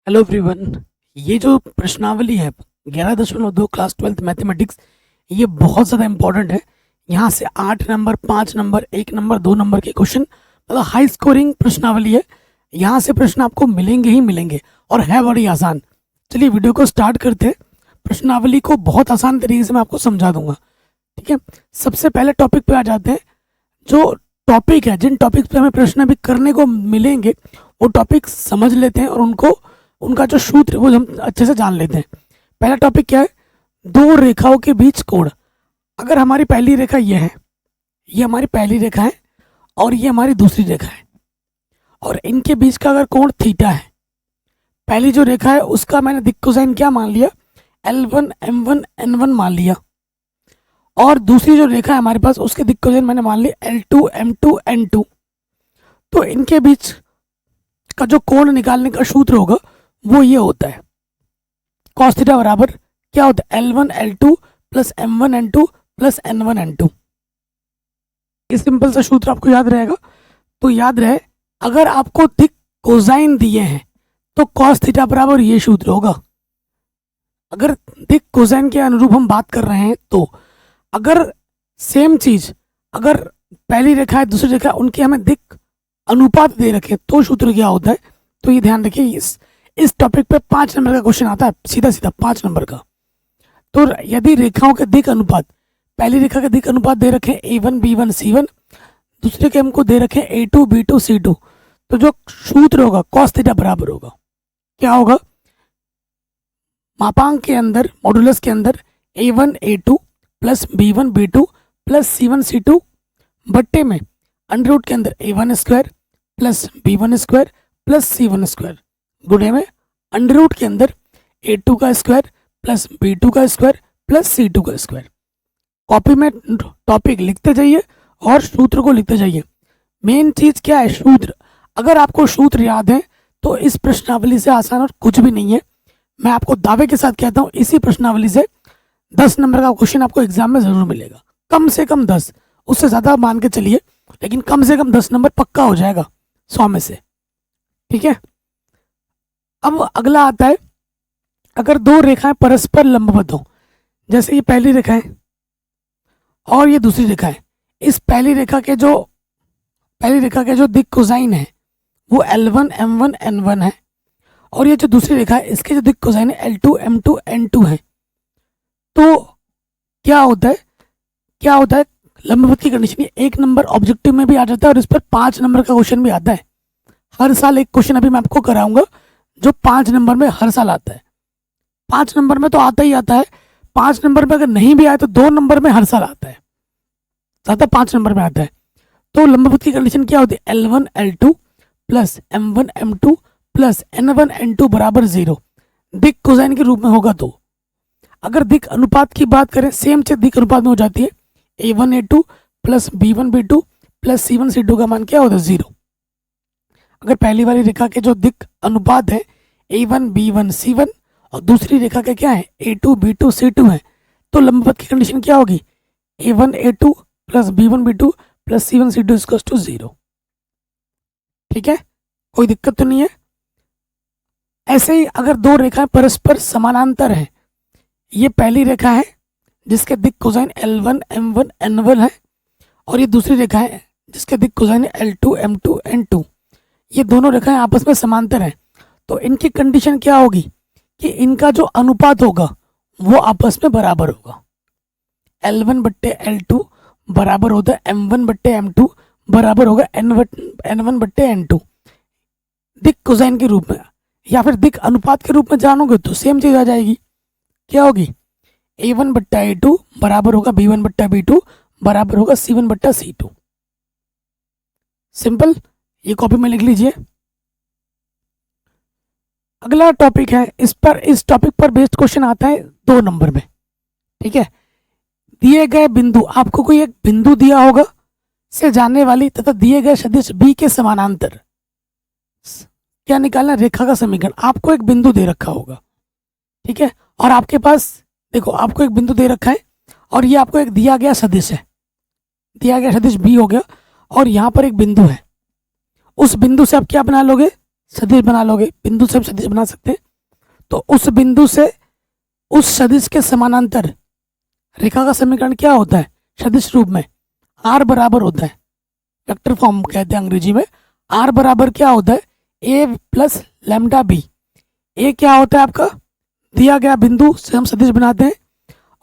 Hello everyone. ये जो प्रश्नावली है 11.2 क्लास 12th मैथमेटिक्स, ये बहुत ज़्यादा इंपॉर्टेंट है। यहाँ से 8 नंबर, 5 नंबर, 1 नंबर, 2 नंबर के क्वेश्चन, मतलब हाई स्कोरिंग प्रश्नावली है। यहाँ से प्रश्न आपको मिलेंगे ही मिलेंगे और है बड़ी आसान। चलिए वीडियो को स्टार्ट करते हैं। प्रश्नावली को बहुत आसान तरीके से मैं आपको समझा दूंगा, ठीक है। सबसे पहले टॉपिक पे आ जाते हैं। जो टॉपिक है, जिन टॉपिक पे हमें प्रश्न भी करने को मिलेंगे, वो टॉपिक समझ लेते हैं और उनका जो सूत्र वो हम अच्छे से जान लेते हैं। पहला टॉपिक क्या है? दो रेखाओं के बीच कोण। अगर हमारी पहली रेखा ये है, ये हमारी पहली रेखा है और ये हमारी दूसरी रेखा है, और इनके बीच का अगर कोण थीटा है, पहली जो रेखा है उसका मैंने दिक् कोसाइन क्या मान लिया? L1 M1 N1 मान लिया, और दूसरी जो रेखा है हमारे पास उसके दिक् कोसाइन मैंने मान लिया L2 M2 N2। तो इनके बीच का जो कोण निकालने का सूत्र होगा वो ये होता है, cos थीटा बराबर क्या होता है? L1 L2 plus M1 N2 plus N1 N2। इस सिंपल सा सूत्र आपको याद रहेगा। तो याद रहे, अगर आपको दिक् कोसाइन दिए हैं तो cos थीटा बराबर ये सूत्र होगा। अगर दिक् कोसाइन के अनुरूप हम बात कर रहे हैं, तो अगर सेम चीज, अगर पहली रेखा है दूसरी रेखा, उनके हमें दिक् अनुपात दे रखे तो सूत्र क्या होता है? तो ये ध्यान रखिए, इस टॉपिक पे 5 नंबर का क्वेश्चन आता है, सीधा सीधा 5 नंबर का। तो यदि रेखाओं के दिक् अनुपात, पहली रेखा के दिक् अनुपात दे रखे A1 B1 C1, दूसरे के हमको दे रखे A2 B2 C2, तो जो सूत्र होगा cos थीटा बराबर होगा क्या होगा? मापांक के अंदर, मॉडुलस के अंदर A1 A2 plus B1 B2 plus C1 C2 बट्टे में अंडर रूट के अंदर A1 square plus B1 square plus C1 square गुणे में अंडर रूट के अंदर A2 का स्क्वायर प्लस B2 का स्क्वायर प्लस C2 का स्क्वायर। कॉपी में टॉपिक लिखते जाइए और सूत्र को लिखते जाइए। मेन चीज क्या है? सूत्र। अगर आपको सूत्र याद है तो इस प्रश्नावली से आसान और कुछ भी नहीं है। मैं आपको दावे के साथ कहता हूँ, इसी प्रश्नावली से 10 नंबर का क्वेश्चन आपको एग्जाम में जरूर मिलेगा, कम से कम 10, उससे ज्यादा मान के चलिए, लेकिन कम से कम 10 नंबर पक्का हो जाएगा 100 में से, ठीक है। अब अगला आता है, अगर दो रेखाएं परस्पर लंबवत हो, जैसे ये पहली रेखा है और ये दूसरी रेखा है, इस पहली रेखा के जो दिक् कोसाइन है वो L1 M1 N1 है, और ये जो दूसरी रेखा है इसके जो दिक् कोसाइन है L2 M2 N2 है। तो क्या होता है? लंबवत की कंडीशन ये 1 नंबर ऑब्जेक्टिव में भी आ जाता है और इस पर 5 नंबर का क्वेश्चन भी आता है। हर साल एक क्वेश्चन अभी मैं आपको कराऊंगा जो 5 नंबर में हर साल आता है। 5 नंबर में तो आता ही आता है, 5 नंबर में अगर नहीं भी आए तो 2 नंबर में हर साल आता है, ज्यादा 5 नंबर में आता है। तो लंबवत की कंडीशन क्या होती है? L1 L2 plus M1 M2 plus N1 N2 बराबर 0 दिक् कोसाइन के रूप में होगा। तो अगर दिक् अनुपात की बात करें, सेम चीज दिक् अनुपात में हो जाती है। A1 A2 plus B1 B2 plus C1 C2 का मान क्या होता है? 0। अगर पहली वाली रेखा के जो दिक् अनुपात है A1 B1 C1 और दूसरी रेखा के क्या है A2 B2 C2 है, तो लंबवत की कंडीशन क्या होगी? A1 A2 plus B1 B2 plus C1 C2 equals to 0। ठीक है, कोई दिक्कत तो नहीं है। ऐसे ही अगर दो रेखाएं परस्पर समानांतर हैं, ये पहली रेखा है जिसके दिक् कोसाइन L1 M1 N1 है, और ये दूसरी रेखा है जिसके दिक् कोसाइन L2 M2 N2। ये दोनों रेखाएं आपस में समांतर हैं, तो इनकी कंडीशन क्या होगी कि इनका जो अनुपात होगा वो आपस में बराबर होगा। L1 बट्टे L2 बराबर होता है M1 बट्टे M2 बराबर होगा N1 बट्टे N2। दिक् कोसाइन के रूप में या फिर दिक् अनुपात के रूप में जानोगे तो सेम चीज आ जाएगी। क्या होगी? A1 बट्टा A2 बराबर होगा B1 बट्टा B2 बराबर होगा C1 बट्टा C2। सिंपल, ये कॉपी में लिख लीजिए। अगला टॉपिक है, इस टॉपिक पर बेस्ड क्वेश्चन आता है 2 नंबर में, ठीक है। दिए गए बिंदु, आपको कोई एक बिंदु दिया होगा से जाने वाली तथा दिए गए सदिश B के समानांतर क्या निकालना? रेखा का समीकरण। आपको एक बिंदु दे रखा होगा, ठीक है, और आपके पास देखो आपको एक बिंदु दे रखा है और ये आपको एक दिया गया सदिश है, दिया गया सदिश B हो गया, और यहाँ पर एक बिंदु है। उस बिंदु से आप क्या बना लोगे? सदिश बना लोगे, बिंदु से भी सदिश बना सकते हैं। तो उस बिंदु से उस सदिश के समानांतर रेखा का समीकरण क्या होता है सदिश रूप में? आर बराबर होता है, वेक्टर फॉर्म कहते हैं अंग्रेजी में। आर बराबर क्या होता है? ए प्लस लैम्डा बी। ए क्या होता है आपका? दिया गया बिंदु से हम सदिश बनाते हैं,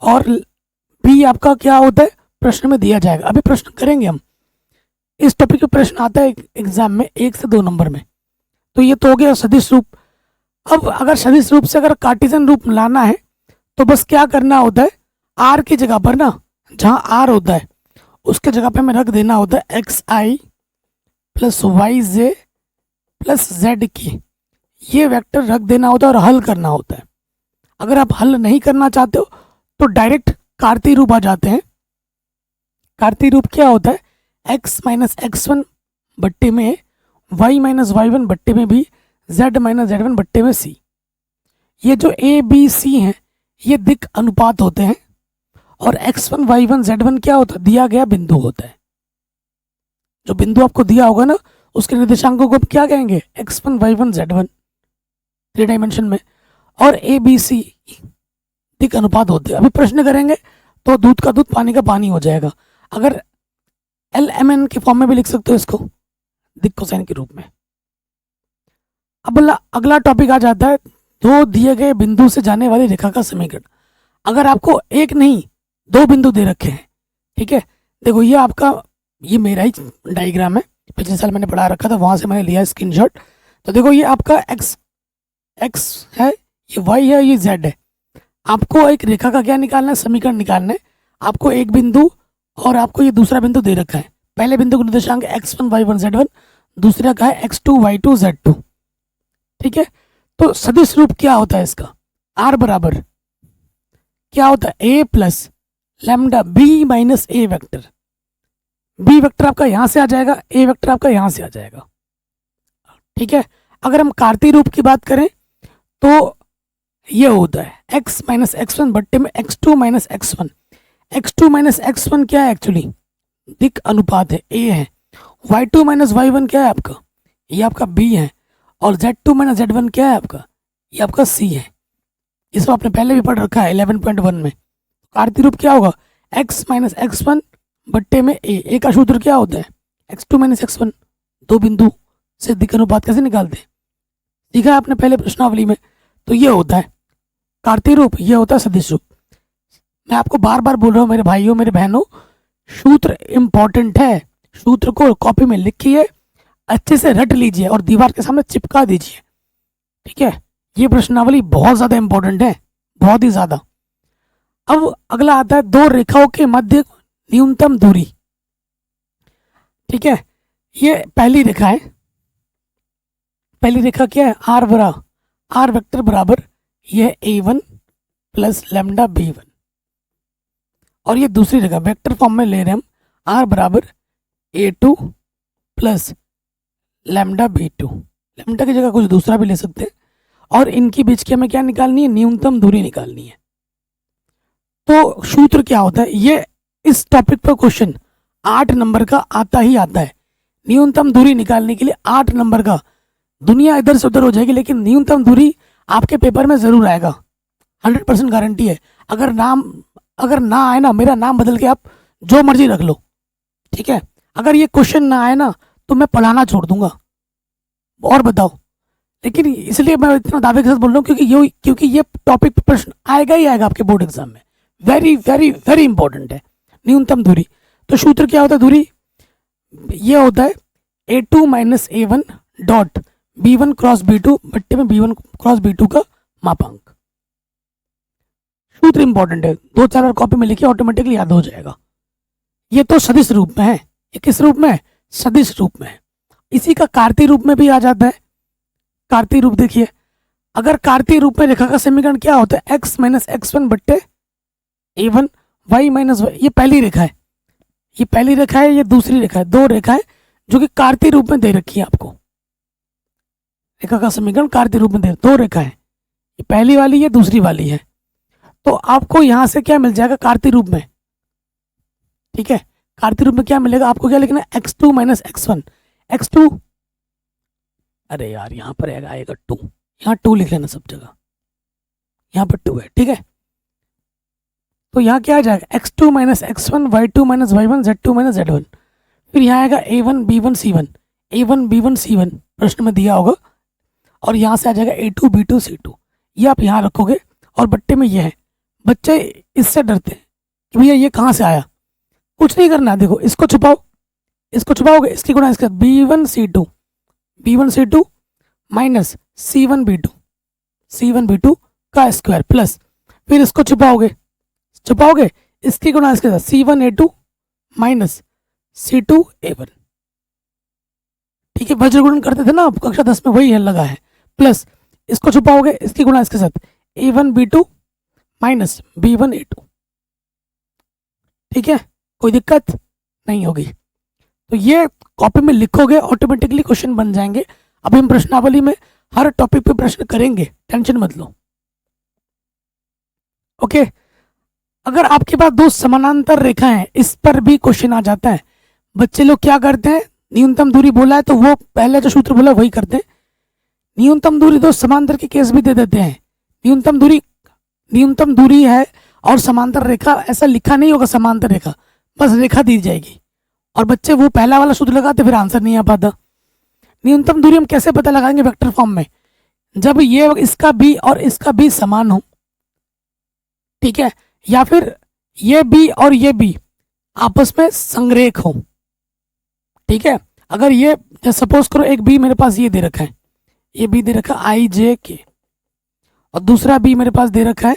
और बी आपका क्या होता है? प्रश्न में दिया जाएगा। अभी प्रश्न करेंगे हम, इस टॉपिक पे प्रश्न आता है एग्जाम में 1 से 2 नंबर में। तो ये तो हो गया सदिश रूप। अब अगर सदिश रूप से अगर कार्टेशियन रूप लाना है तो बस क्या करना होता है, आर की जगह पर ना, जहाँ आर होता है उसके जगह पे हमें रख देना होता है एक्स आई प्लस वाई जे प्लस जेड की, ये वेक्टर रख देना होता है और हल करना होता है। अगर आप हल नहीं करना चाहते हो तो डायरेक्ट कार्तीय रूप आ जाते हैं। कार्तीय रूप क्या होता है? x माइनस एक्स वन बट्टे में y माइनस वाई वन बट्टे में भी z माइनस जेड वन बट्टे में c। ये जो a b c हैं ये दिक अनुपात होते हैं, और x1 y1 z1 क्या होता है? दिया गया बिंदु होता है। जो बिंदु आपको दिया होगा ना उसके निर्देशांकों को आप क्या कहेंगे? x1 y1 z1 3 डायमेंशन में, और a b c दिक अनुपात होते हैं। अभी प्रश्न करेंगे तो दूध का दूध पानी का पानी हो जाएगा। अगर एल एम एन के फॉर्म में भी लिख सकते हो इसको, दिक कोसाइन के रूप में। अब अगला टॉपिक आ जाता है दो दिए गए बिंदु से जाने वाली रेखा का समीकरण। अगर आपको एक नहीं 2 बिंदु दे रखे हैं, ठीक है, देखो ये आपका, ये मेरा ही डायग्राम है, पिछले साल मैंने पढ़ा रखा था, वहां से मैंने लिया स्क्रीनशॉट। तो देखो ये आपका एक्स है, ये वाई है, ये जेड है। आपको एक रेखा का क्या निकालना है? समीकरण निकालना है। आपको एक बिंदु और आपको ये दूसरा बिंदु दे रखा है। पहले बिंदु का निर्देशांक x1 y1 z1, दूसरा का है x2 y2 z2, ठीक है। तो सदिश रूप क्या होता है इसका? r बराबर क्या होता है? a plus lambda b minus a vector. b vector आपका यहां से आ जाएगा, a वेक्टर आपका यहां से आ जाएगा, ठीक है। अगर हम कार्तीय रूप की बात करें तो ये होता है x माइनस एक्स वन बट्टे में x2 minus x one. x2 minus x one क्या है? एक्चुअली दिक अनुपात है, a है। y2 माइनस y1 क्या है आपका? ये आपका b है। और z2 माइनस z1 क्या है आपका? ये आपका c है। इसको आपने पहले भी पढ़ रखा है 11.1 में। कार्तीय रूप क्या होगा? x माइनस एक्स वन बट्टे में a का सूत्र क्या होता है? x2 minus x one. 2 बिंदु से दिक अनुपात कैसे निकालते हैं? सीखा है आपने पहले प्रश्नावली में। तो ये होता है कार्तीय रूप, ये होता है सदिश रूप। मैं आपको बार बार बोल रहा हूँ मेरे भाइयों मेरे बहनों, सूत्र इंपॉर्टेंट है। सूत्र को कॉपी में लिखिए, अच्छे से रट लीजिए और दीवार के सामने चिपका दीजिए, ठीक है। ये प्रश्नावली बहुत ज्यादा इंपॉर्टेंट है, बहुत ही ज्यादा। अब अगला आता है दो रेखाओं के मध्य न्यूनतम दूरी, ठीक है। ये पहली रेखा है। पहली रेखा क्या है? आर वेक्टर बराबर यह a1 प्लस लैम्डा b1। और ये दूसरी रेखा वेक्टर फॉर्म में ले रहे हैं हम, आर बराबर a2 plus lambda b2। Lambda की जगह कुछ दूसरा भी ले सकते हैं। और इनकी बीच की हमें क्या निकालनी है? न्यूनतम दूरी निकालनी है। तो सूत्र क्या होता है? ये इस टॉपिक पर क्वेश्चन 8 नंबर का आता ही आता है। न्यूनतम दूरी निकालने के लिए 8 नंबर का, दुनिया इधर से उधर हो जाएगी लेकिन न्यूनतम दूरी आपके पेपर में जरूर आएगा, 100% गारंटी है। अगर ना आए ना, मेरा नाम बदल के आप जो मर्जी रख लो, ठीक है। अगर ये क्वेश्चन ना आए ना तो मैं पढ़ाना छोड़ दूंगा। और बताओ, लेकिन इसलिए मैं इतना दावे के साथ बोल रहा हूँ क्योंकि ये टॉपिक प्रश्न आएगा ही आएगा आपके बोर्ड एग्जाम में। वेरी वेरी वेरी इंपॉर्टेंट है न्यूनतम दूरी। तो सूत्र क्या होता है दूरी? ये होता है a2 minus a1 dot b1 cross b2 बट्टे में b1 क्रॉस b2 का मापांक। सूत्र इंपॉर्टेंट है, 2-4 बार कॉपी में लिखिए, ऑटोमेटिकली याद हो जाएगा। ये तो सदिश रूप में है। ये किस रूप में है? सदिश रूप में है। इसी का कार्तीय रूप में भी आ जाता है। कार्तीय रूप देखिए, अगर कार्तीय रूप में रेखा का समीकरण क्या होता है? x माइनस एक्स वन बट्टे a1 y माइनस वाई। ये पहली रेखा है, ये पहली रेखा है, ये दूसरी रेखा है। 2 रेखा है जो कि कार्तीय रूप में दे रखी है आपको। रेखा का समीकरण कार्तीय रूप में दे, 2 रेखा है, ये पहली वाली है, दूसरी वाली है। तो आपको यहां से क्या मिल जाएगा कार्तीय रूप में? ठीक है, कार्तीय रूप में क्या मिलेगा आपको? क्या लिखना है? x2 minus x one. x2 अरे यार यहाँ पर आएगा 2, यहाँ 2 लिख लेना सब जगह, यहाँ पर 2 है, ठीक है। तो यहाँ क्या आ जाएगा, x2 minus x1 y2 minus y1 z2 minus z1। फिर यहाँ आएगा a1 b1 c1, a1 b1 c1 प्रश्न में दिया होगा, और यहाँ से आ जाएगा a2 b2 c2, ये आप यहाँ रखोगे। और बट्टे में ये है, बच्चे इससे डरते हैं कि भैया ये कहाँ से आया। कुछ नहीं करना है, देखो इसको छुपाओ, इसको छुपाओगे, इसकी गुणा इसके साथ b1 c2 minus c1 b2 का स्क्वायर प्लस, फिर इसको छुपाओगे, इसकी गुणा इसके साथ c1 a2 minus c2 a1, ठीक है। वज्र गुणन करते थे ना आप कक्षा 10 में, वही है लगा है, प्लस इसको छुपाओगे, इसकी गुणा इसके साथ a1 b2 minus b1 a2, ठीक है, कोई दिक्कत नहीं होगी। तो ये कॉपी में लिखोगे, ऑटोमेटिकली क्वेश्चन बन जाएंगे। अभी हम प्रश्नावली में हर टॉपिक पे प्रश्न करेंगे, टेंशन मत लो, ओके। अगर आपके पास दो समानांतर रेखा है, इस पर भी क्वेश्चन आ जाता है। बच्चे लोग क्या करते हैं, न्यूनतम दूरी बोला है तो वो पहले जो सूत्र बोला वही करते हैं। न्यूनतम दूरी दो समांतर के केस भी दे देते हैं। न्यूनतम दूरी है और समांतर रेखा, ऐसा लिखा नहीं होगा समांतर रेखा, बस रेखा दी जाएगी, और बच्चे वो पहला वाला सूत्र लगाते, फिर आंसर नहीं आ पाता। न्यूनतम दूरी हम कैसे पता लगाएंगे वेक्टर फॉर्म में, जब ये इसका बी और इसका बी समान हो, ठीक है, या फिर ये बी और ये बी आपस में संरेख हो, ठीक है। अगर ये सपोज करो एक बी मेरे पास ये दे रखा है, ये बी दे रखा है आई जे के, और दूसरा बी मेरे पास दे रखा है,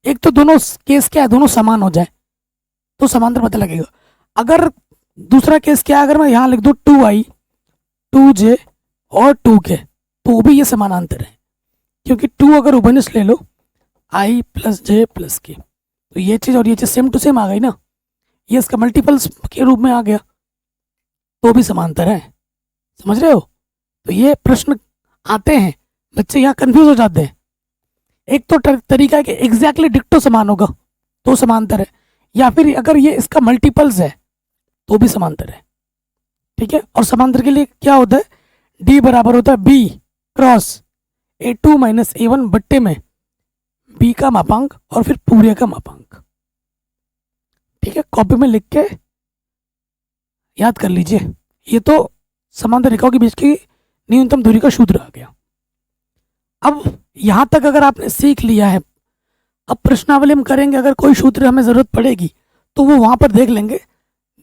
एक तो दोनों केस क्या है, दोनों समान हो जाए तो समांतर पता लगेगा। अगर दूसरा केस क्या है, अगर मैं यहाँ लिख दूँ 2i 2j और 2k, तो भी ये समानांतर है, क्योंकि 2 अगर उभयनिष्ठ ले लो i प्लस जे प्लस के, तो ये चीज़ और ये चीज़ सेम टू सेम आ गई ना, ये इसका मल्टीपल्स के रूप में आ गया, तो भी समांतर है, समझ रहे हो। तो ये प्रश्न आते हैं, बच्चे यहाँ कंफ्यूज हो जाते हैं। एक तो तरीका है कि एग्जैक्टली डिक्टो समान होगा तो समांतर है, या फिर अगर ये इसका मल्टीपल्स है तो भी समांतर है, ठीक है। और समांतर के लिए क्या होता है, डी बराबर होता है B cross a2 minus a1 बट्टे में बी का मापांक और फिर पूरे का मापांक, ठीक है। कॉपी में लिख के याद कर लीजिए। ये तो समांतर रेखाओं के बीच की न्यूनतम दूरी का सूत्र आ गया। अब यहाँ तक अगर आपने सीख लिया है, अब प्रश्नावली हम करेंगे, अगर कोई सूत्र हमें ज़रूरत पड़ेगी तो वो वहाँ पर देख लेंगे।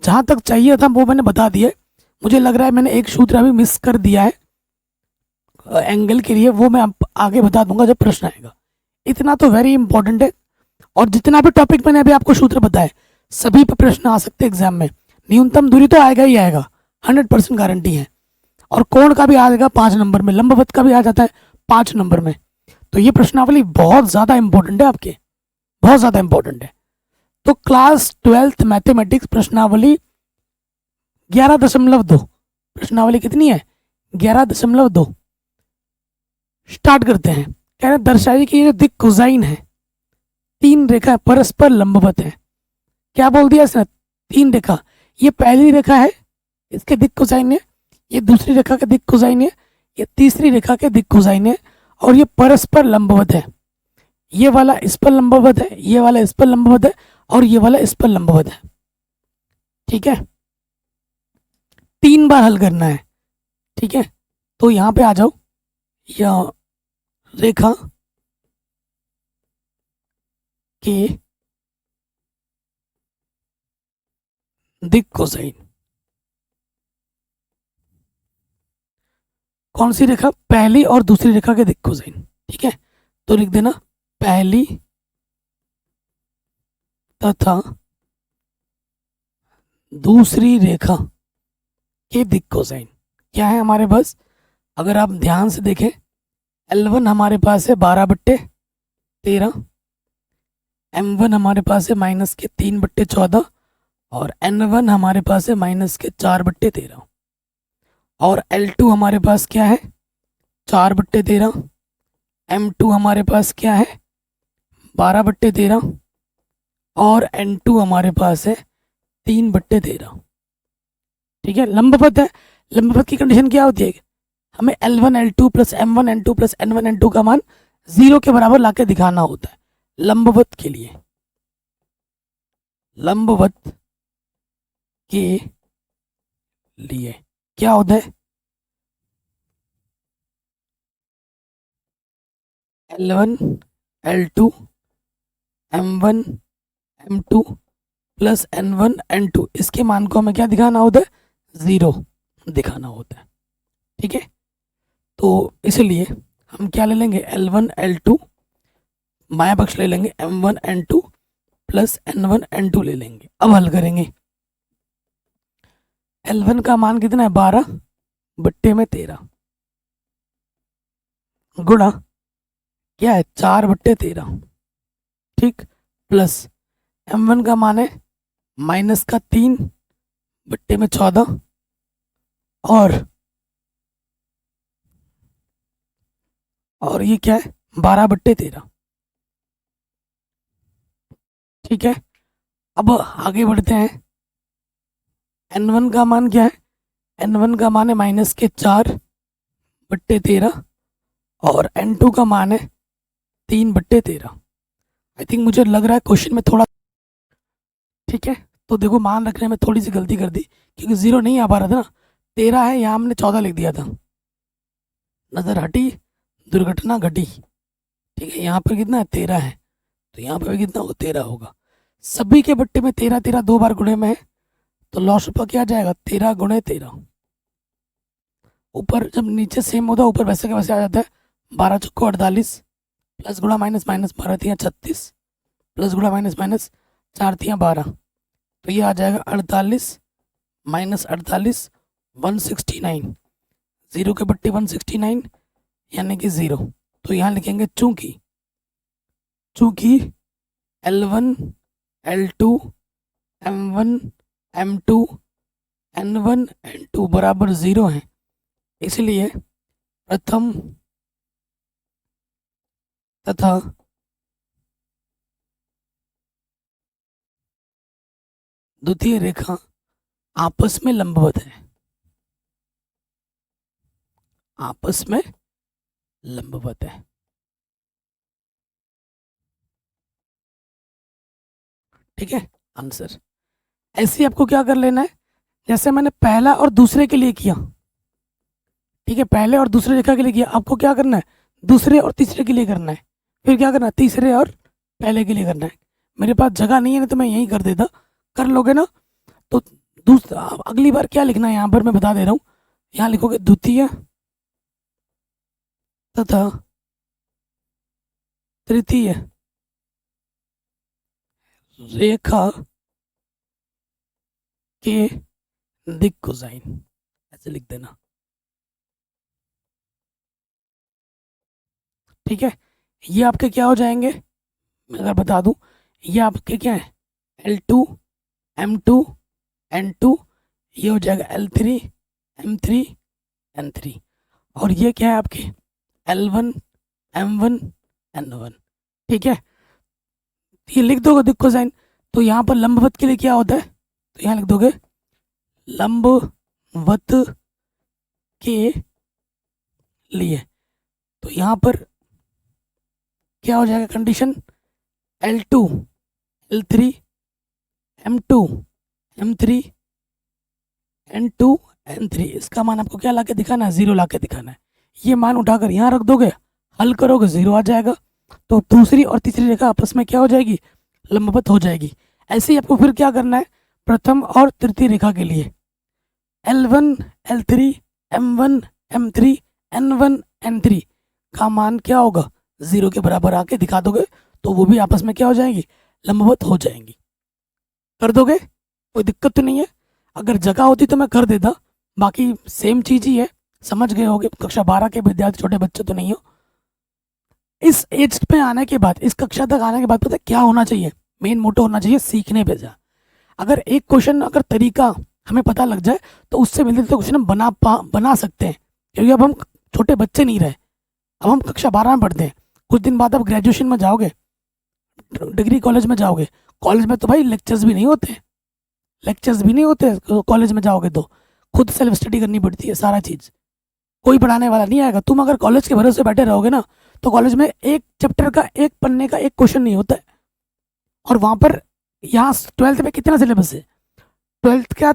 जहाँ तक चाहिए था वो मैंने बता दिया। मुझे लग रहा है मैंने एक सूत्र अभी मिस कर दिया है एंगल के लिए, वो मैं आगे बता दूंगा जब प्रश्न आएगा। इतना तो वेरी इंपॉर्टेंट है, और जितना भी टॉपिक मैंने अभी आपको सूत्र बताए सभी पर प्रश्न आ सकते हैं एग्जाम में। न्यूनतम दूरी तो आएगा ही आएगा, 100% गारंटी है। और कोण का भी आएगा 5 नंबर में, लंबवत का भी आ जाता है 5 नंबर में। तो ये प्रश्नावली बहुत ज़्यादा इंपॉर्टेंट है आपके, बहुत ज़्यादा इंपॉर्टेंट है। तो क्लास 12th मैथमेटिक्स प्रश्नावली 11.2, प्रश्नावली कितनी है 11.2। स्टार्ट करते हैं। कह रहे दर्शाइए कि ये जो दिक् कोसाइन है, 3 रेखा परस्पर लंबवत है। क्या बोल दिया इसने, 3 रेखा, ये पहली रेखा है इसके दिक् कोसाइन है, ये दूसरी रेखा के दिक् कोसाइन है, ये तीसरी रेखा के दिक् कोसाइन है, और ये परस्पर लंबवत है। ये वाला इस पर लंबवत है, ये वाला इस पर लंबवत है, और ये वाला इस पर लंबवत है, ठीक है। 3 बार हल करना है, ठीक है। तो यहाँ पे आ जाओ, यह रेखा के दिक् कोसाइन, कौन सी रेखा, पहली और दूसरी रेखा के दिक् कोसाइन, ठीक है। तो लिख देना पहली तथा दूसरी रेखा के दिक् कोसाइन क्या है हमारे पास। अगर आप ध्यान से देखें, L1 हमारे पास है 12/13, M1 हमारे पास है -3/14, और N1 हमारे पास है -4/13, और L2 हमारे पास क्या है 4/13, M2 हमारे पास क्या है 12/13, और N2 हमारे पास है 3/13, ठीक है। लंबवत है, लंबवत की कंडीशन क्या होती है, हमें L1 L2 plus M1 N2 plus N1 N2 का मान 0 के बराबर लाके दिखाना होता है लंबवत के लिए। लंबवत के लिए क्या होता है, L1 L2 M1 M2 plus N1 N2, इसके मान को हमें क्या दिखाना होता है, 0 दिखाना होता है। ठीक है, तो इसलिए हम क्या ले लेंगे, L1 L2, बायां पक्ष ले लेंगे M1 N2 plus N1 N2 ले लेंगे। अब हल करेंगे। L1 का मान कितना है, 12 बट्टे में 13 गुणा क्या है, 4 बट्टे 13, ठीक, प्लस M1 का मान है माइनस का 3 बट्टे में 14 और ये क्या है, 12 बट्टे 13। ठीक है, अब आगे बढ़ते हैं। N1 का मान क्या है, N1 का मान है माइनस के 4 बट्टे 13 और N2 का मान है 3 बट्टे 13। आई थिंक मुझे लग रहा है क्वेश्चन में थोड़ा, ठीक है, तो देखो मान रखने में थोड़ी सी गलती कर दी, क्योंकि 0 नहीं आ पा रहा था ना, 13 है, यहाँ हमने 14 लिख दिया था, नज़र हटी दुर्घटना घटी। ठीक है, यहाँ पर कितना है, 13 है, तो यहाँ पर भी कितना होगा, 13 होगा। सभी के बट्टे में 13 13 दो बार गुणे में है, तो लॉस पर क्या जाएगा, 13 गुणे 13। ऊपर जब नीचे सेम होता है ऊपर वैसे का वैसे आ जाता है। 12 चौको 48 प्लस गुणा माइनस माइनस 12 तियाँ 36 प्लस गुणा माइनस माइनस 4 तियाँ 12, तो ये आ जाएगा 48 माइनस 48 169, 0 के बट्टे 169 यानी कि 0। तो यहाँ लिखेंगे चूंकि L1 L2 M1 M2 N1 N2 बराबर 0 है, इसलिए प्रथम तथा द्वितीय रेखा आपस में लंबवत है, आपस में लंबवत है। ठीक है, आंसर। ऐसे ही आपको क्या कर लेना है, जैसे मैंने पहला और दूसरे के लिए किया, ठीक है, पहले और दूसरे रेखा के लिए किया, आपको क्या करना है, दूसरे और तीसरे के लिए करना है, फिर क्या करना है, तीसरे और पहले के लिए करना है। मेरे पास जगह नहीं है ना, तो मैं यही कर देता, कर लोगे ना। तो दूसरा अगली बार क्या लिखना है, यहाँ पर मैं बता दे रहा हूँ, यहाँ लिखोगे द्वितीय तथा तृतीय रेखा के दिक् कोसाइन, ऐसे लिख देना। ठीक है, ये आपके क्या हो जाएंगे, मैं अगर बता दूं, ये आपके क्या है, L2 M2 N2, ये हो जाएगा L3 M3 N3, और ये क्या है आपके L1 M1 N1। ठीक है, ये लिख दोगे दिक् कोसाइन। तो यहाँ पर लंबवत के लिए क्या होता है, तो यहाँ लिख दोगे लंबवत के लिए, तो यहाँ पर क्या हो जाएगा condition, L2 L3 M2 M3 N2 N3, इसका मान आपको क्या लाके दिखाना है, 0 लाके दिखाना है। ये मान उठाकर यहाँ रख दोगे, हल करोगे 0 आ जाएगा, तो दूसरी और तीसरी रेखा आपस में क्या हो जाएगी, लंबवत हो जाएगी। ऐसे ही आपको फिर क्या करना है, प्रथम और तृतीय रेखा के लिए L1 L3 M1 M3 N1 N3 का मान क्या होगा, 0 के बराबर आके दिखा दोगे, तो वो भी आपस में क्या हो जाएंगी, लंबवत हो जाएंगी। कर दोगे, कोई दिक्कत तो नहीं है, अगर जगह होती तो मैं कर देता, बाकी सेम चीज़ ही है, समझ गए होगे। कक्षा 12 के विद्यार्थी, छोटे बच्चे तो नहीं हो। इस एज पे आने के बाद, इस कक्षा तक आने के बाद पता है क्या होना चाहिए, मेन मोटो होना चाहिए, सीखने पे जा। अगर एक क्वेश्चन अगर तरीका हमें पता लग जाए, तो उससे मिलते जुलते क्वेश्चन हम बना सकते हैं, क्योंकि अब हम छोटे बच्चे नहीं रहे, अब हम कक्षा 12 में पढ़ते हैं। कुछ दिन बाद अब ग्रेजुएशन में जाओगे, डिग्री कॉलेज में जाओगे, कॉलेज में तो भाई लेक्चर्स भी नहीं होते, कॉलेज में जाओगे तो खुद सेल्फ स्टडी करनी पड़ती है सारा चीज़। कोई पढ़ाने वाला नहीं आएगा। तुम अगर कॉलेज के भरोसे बैठे रहोगे ना, तो कॉलेज में एक चैप्टर का एक पन्ने का एक क्वेश्चन नहीं होता है। और वहाँ पर, यहाँ 12th में कितना सिलेबस है? 12th का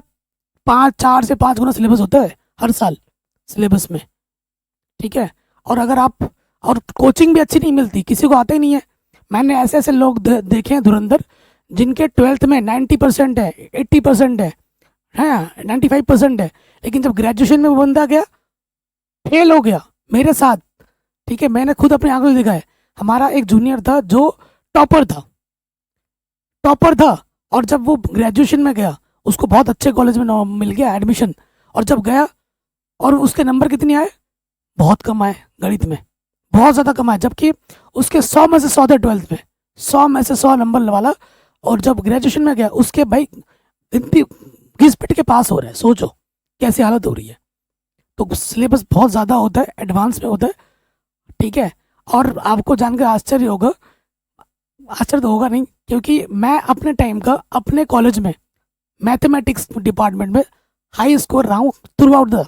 4 से 5 गुना सिलेबस होता है हर साल सिलेबस में, ठीक है। और अगर आप, और कोचिंग भी अच्छी नहीं मिलती, किसी को आता ही नहीं है। मैंने ऐसे ऐसे लोग देखे हैं धुरंधर, जिनके 12th में 90% है, 80% है 95% है, लेकिन जब ग्रेजुएशन में वो बंदा गया, फेल हो गया मेरे साथ, ठीक है। मैंने खुद अपनी आंखों से देखा है। हमारा एक जूनियर था जो टॉपर था, टॉपर था, और जब वो ग्रेजुएशन में गया, उसको बहुत अच्छे कॉलेज में मिल गया एडमिशन, और जब गया, और उसके नंबर कितने आए? बहुत कम आए गणित में, बहुत ज़्यादा कम आए, जबकि उसके 100 में से 100 थे 12th में, 100 में से 100 नंबर वाला। और जब ग्रेजुएशन में गया, उसके भाई गिनती घिस पिट के पास हो रहा है। सोचो कैसी हालत हो रही है। तो सिलेबस बहुत ज़्यादा होता है, एडवांस में होता है, ठीक है। और आपको जानकर आश्चर्य होगा, आश्चर्य तो होगा नहीं, क्योंकि मैं अपने टाइम का अपने कॉलेज में मैथमेटिक्स डिपार्टमेंट में हाई स्कोर रहा हूँ through out the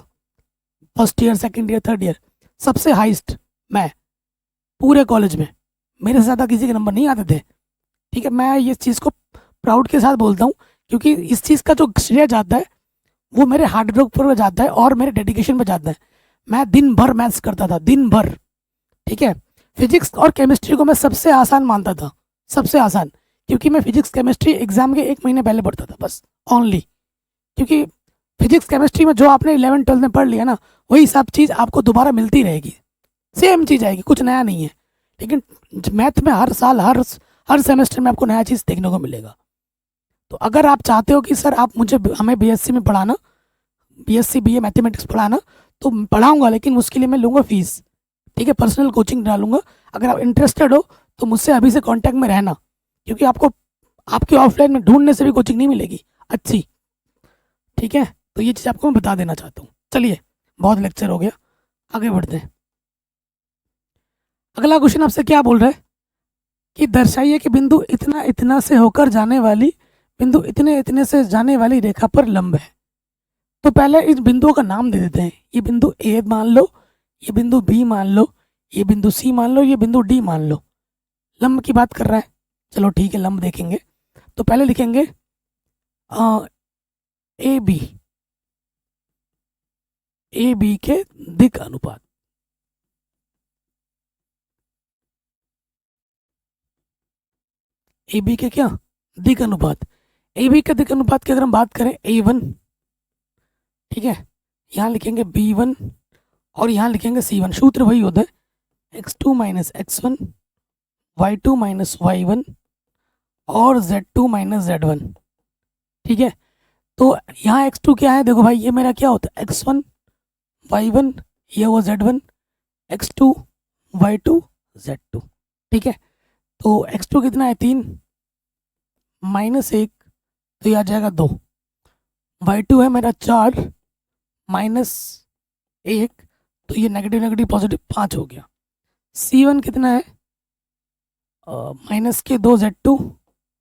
first year, second year, third year, सबसे हाईस्ट मैं पूरे कॉलेज में। मेरे से ज़्यादा किसी के नंबर नहीं आते थे, ठीक है। मैं ये चीज़ को प्राउड के साथ बोलता हूँ, क्योंकि इस चीज़ का जो श्रेय जाता है वो मेरे हार्ड वर्क पर जाता है और मेरे डेडिकेशन पर जाता है। मैं दिन भर मैथ्स करता था, दिन भर, ठीक है। फिजिक्स और केमिस्ट्री को मैं सबसे आसान मानता था, सबसे आसान, क्योंकि मैं फिजिक्स केमिस्ट्री एग्जाम के 1 महीने पहले पढ़ता था बस, ओनली। क्योंकि फिजिक्स केमिस्ट्री में जो आपने 11th 12th में पढ़ लिया ना, वही सब चीज़ आपको दोबारा मिलती रहेगी, सेम चीज़ आएगी, कुछ नया नहीं है। लेकिन मैथ में हर साल, हर सेमेस्टर में आपको नया चीज़ देखने को मिलेगा। तो अगर आप चाहते हो कि सर आप हमें बीएससी में पढ़ाना, बीएससी बीए मैथमेटिक्स पढ़ाना, तो पढ़ाऊंगा, लेकिन उसके लिए मैं लूँगा फीस, ठीक है, पर्सनल कोचिंग डालूंगा। अगर आप इंटरेस्टेड हो तो मुझसे अभी से कांटेक्ट में रहना, क्योंकि आपको आपके ऑफलाइन में ढूंढने से भी कोचिंग नहीं मिलेगी अच्छी, ठीक है। तो ये चीज़ आपको मैं बता देना चाहता हूँ। चलिए, बहुत लेक्चर हो गया, आगे बढ़ते हैं। अगला क्वेश्चन आपसे क्या बोल रहा है कि दर्शाइए कि बिंदु इतना इतना से होकर जाने वाली, बिंदु इतने इतने से जाने वाली रेखा पर लंब है। तो पहले इस बिंदुओं का नाम दे देते हैं। ये बिंदु ए मान लो, ये बिंदु बी मान लो, ये बिंदु सी मान लो, ये बिंदु डी मान लो। लंब की बात कर रहा है, चलो ठीक है, लंब देखेंगे। तो पहले लिखेंगे ए बी, ए बी के दिक अनुपात, ए बी के क्या दिक अनुपात। ए बी के दिक अनुपात की अगर हम बात करें, A1, ठीक है, यहाँ लिखेंगे B1 और यहाँ लिखेंगे C1। सूत्र वही होता है, x2 minus x1, y2 minus y1 और z2 माइनस z1, ठीक है। तो यहाँ x2 क्या है, देखो भाई, ये मेरा क्या होता है, x1 y1, ये वो z1, x2 y2 z2, ठीक है। तो x2 कितना है, 3 माइनस 1, तो ये आ जाएगा 2। y2 है मेरा 4 माइनस 1, तो ये नेगेटिव नेगेटिव पॉजिटिव 5 हो गया। C1 कितना है, माइनस के 2 z2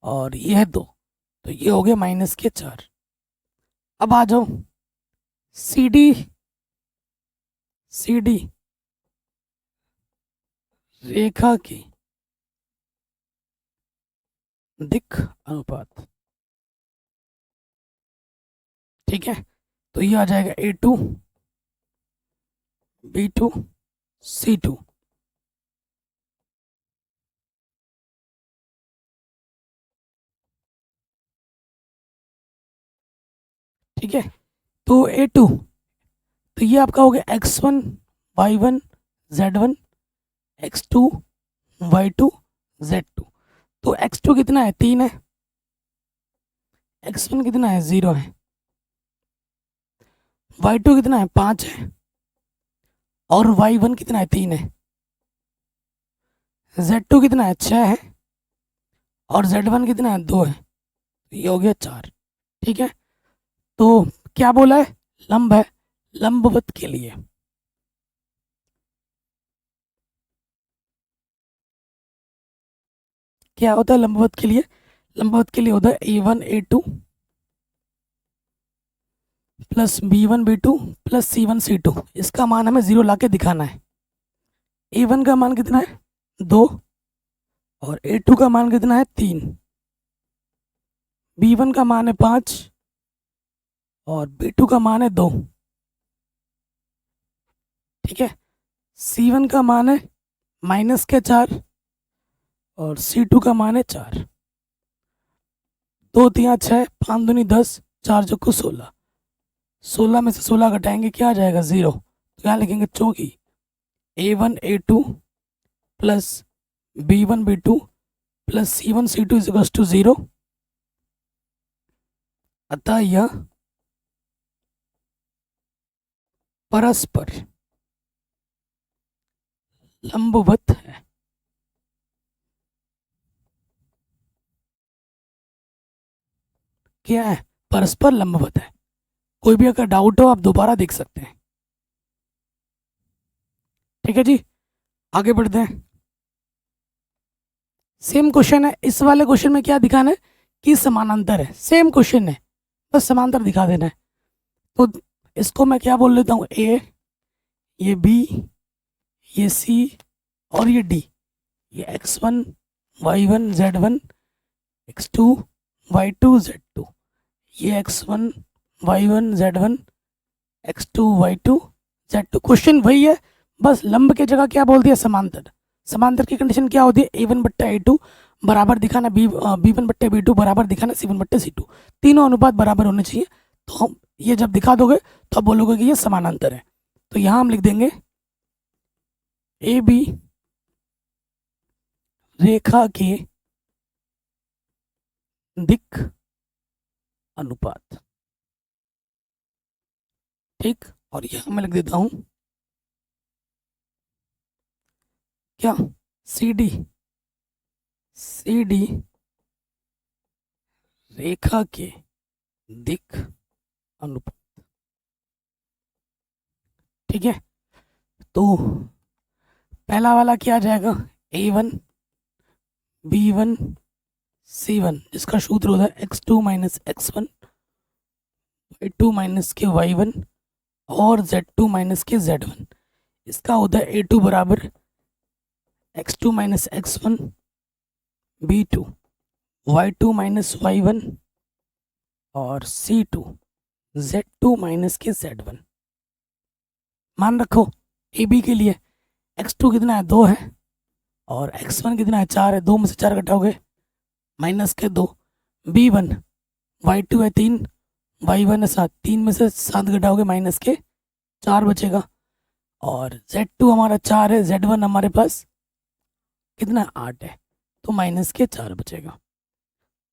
और ये है 2, तो ये हो गया माइनस के 4। अब आ जाओ सी डी, सी डी रेखा की दिक अनुपात, ठीक है। तो ये आ जाएगा A2 B2 C2, ठीक है। तो A2, तो ये आपका हो गया x1 y1 z1, x2 y2 z2। तो x2 कितना है, 3 है, x1 कितना है, 0 है, y2 कितना है, 5 है, और y1 कितना है, 3 है, z2 कितना है, 6 है, और z1 कितना है, 2 है। ये हो गया 4, ठीक है। तो क्या बोला है, लंब है, लंबवत के लिए क्या होता है, लंबवत के लिए, लंबवत के लिए होता है A1 A2 plus B1 B2 plus C1 C2, इसका मान हमें 0 ला के दिखाना है। A1 का मान कितना है 2 और A2 का मान कितना है 3, B1 का मान है 5 और B2 का मान है 2। ठीक है, C1 का मान है -4 और C2 का मान है 4। 2 3 6, 5 दूनी 10, 4 चौको 16। 16 में से 16 घटाएंगे क्या आ जाएगा 0, तो यहाँ लिखेंगे चौकी A1 A2 plus B1 B2 plus C1 C2 is to 0। अतः यह परस्पर लंबवत है। क्या है, परस्पर लंबवत है। कोई भी अगर डाउट हो आप दोबारा देख सकते हैं। ठीक है जी, आगे बढ़ते हैं। सेम क्वेश्चन है, इस वाले क्वेश्चन में क्या दिखाना है कि समानांतर है। सेम क्वेश्चन है, बस समांतर दिखा देना है। तो इसको मैं क्या बोल लेता हूँ, ए, ये बी, ये सी और ये डी। ये x1 y1 z1 x2 y2 z2, ये x1 y1 z1 x2 y2 z2। Question वही है, बस लंब की जगह क्या बोल दिया, समांतर। समांतर की कंडीशन क्या होती है, A1/A2 बराबर दिखाना B1/B2 बराबर दिखाना C1/C2, तीनों अनुपात बराबर होने चाहिए। तो हम ये जब दिखा दोगे तो आप बोलोगे कि ये समानांतर है। तो यहाँ हम लिख देंगे AB रेखा के दिक् अनुपात। ठीक, और यहाँ मैं लिख देता हूँ क्या, CD रेखा के दिक् अनुपात। ठीक है, तो पहला वाला क्या आ जाएगा, A1 B1 C1, जिसका सूत्र होता है x2 - x1 y2 - के y1 और z2 - के z1। इसका होता है A2 बराबर x2 - x1 B2 y2 - y1 और C2 z2 - के z1। मान रखो AB के लिए x2 कितना है 2 है और x1 कितना है 4 है, 2 में से 4 घटाओगे माइनस के 2। B1 y2 है 3, y1 है 7, 3 में से 7 घटाओगे माइनस के 4 बचेगा। और z2 हमारा 4 है, z1 हमारे पास कितना 8 है, तो माइनस के 4 बचेगा।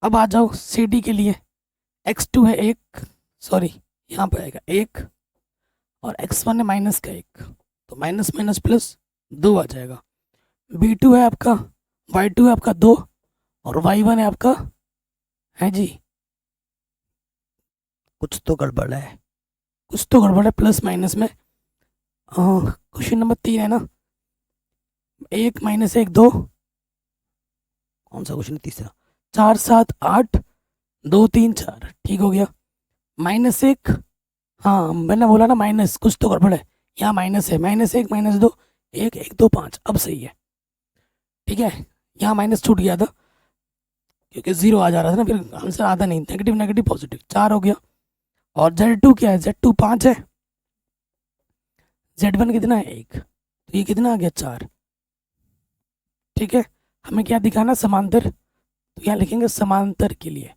अब आ जाओ CD के लिए, x2 है 1, सॉरी यहाँ पर आएगा 1 और x1 है माइनस का 1, तो माइनस माइनस प्लस 2 आ जाएगा। B2 है आपका, y2 है आपका 2 और y1 है आपका, है जी कुछ तो गड़बड़ है, कुछ तो गड़बड़ है प्लस माइनस में। क्वेश्चन नंबर 3 है ना, 1 - 1 2, कौन सा क्वेश्चन है तीसरा, 4 7 8 2 3 4, ठीक हो गया। -1, हाँ मैंने बोला ना माइनस, कुछ तो गड़बड़ है, यहाँ माइनस है, -1 -2 1 1 2 5, अब सही है। ठीक है, यहाँ माइनस छूट गया था क्योंकि 0 आ जा रहा था ना, फिर आंसर आता नहीं, नेगेटिव नेगेटिव पॉजिटिव 4 हो गया। और Z2 क्या है, Z2 5 है, Z1 कितना है 1, तो ये कितना आ गया 4। ठीक है, हमें क्या दिखाना, समांतर। तो यहाँ लिखेंगे समांतर के लिए,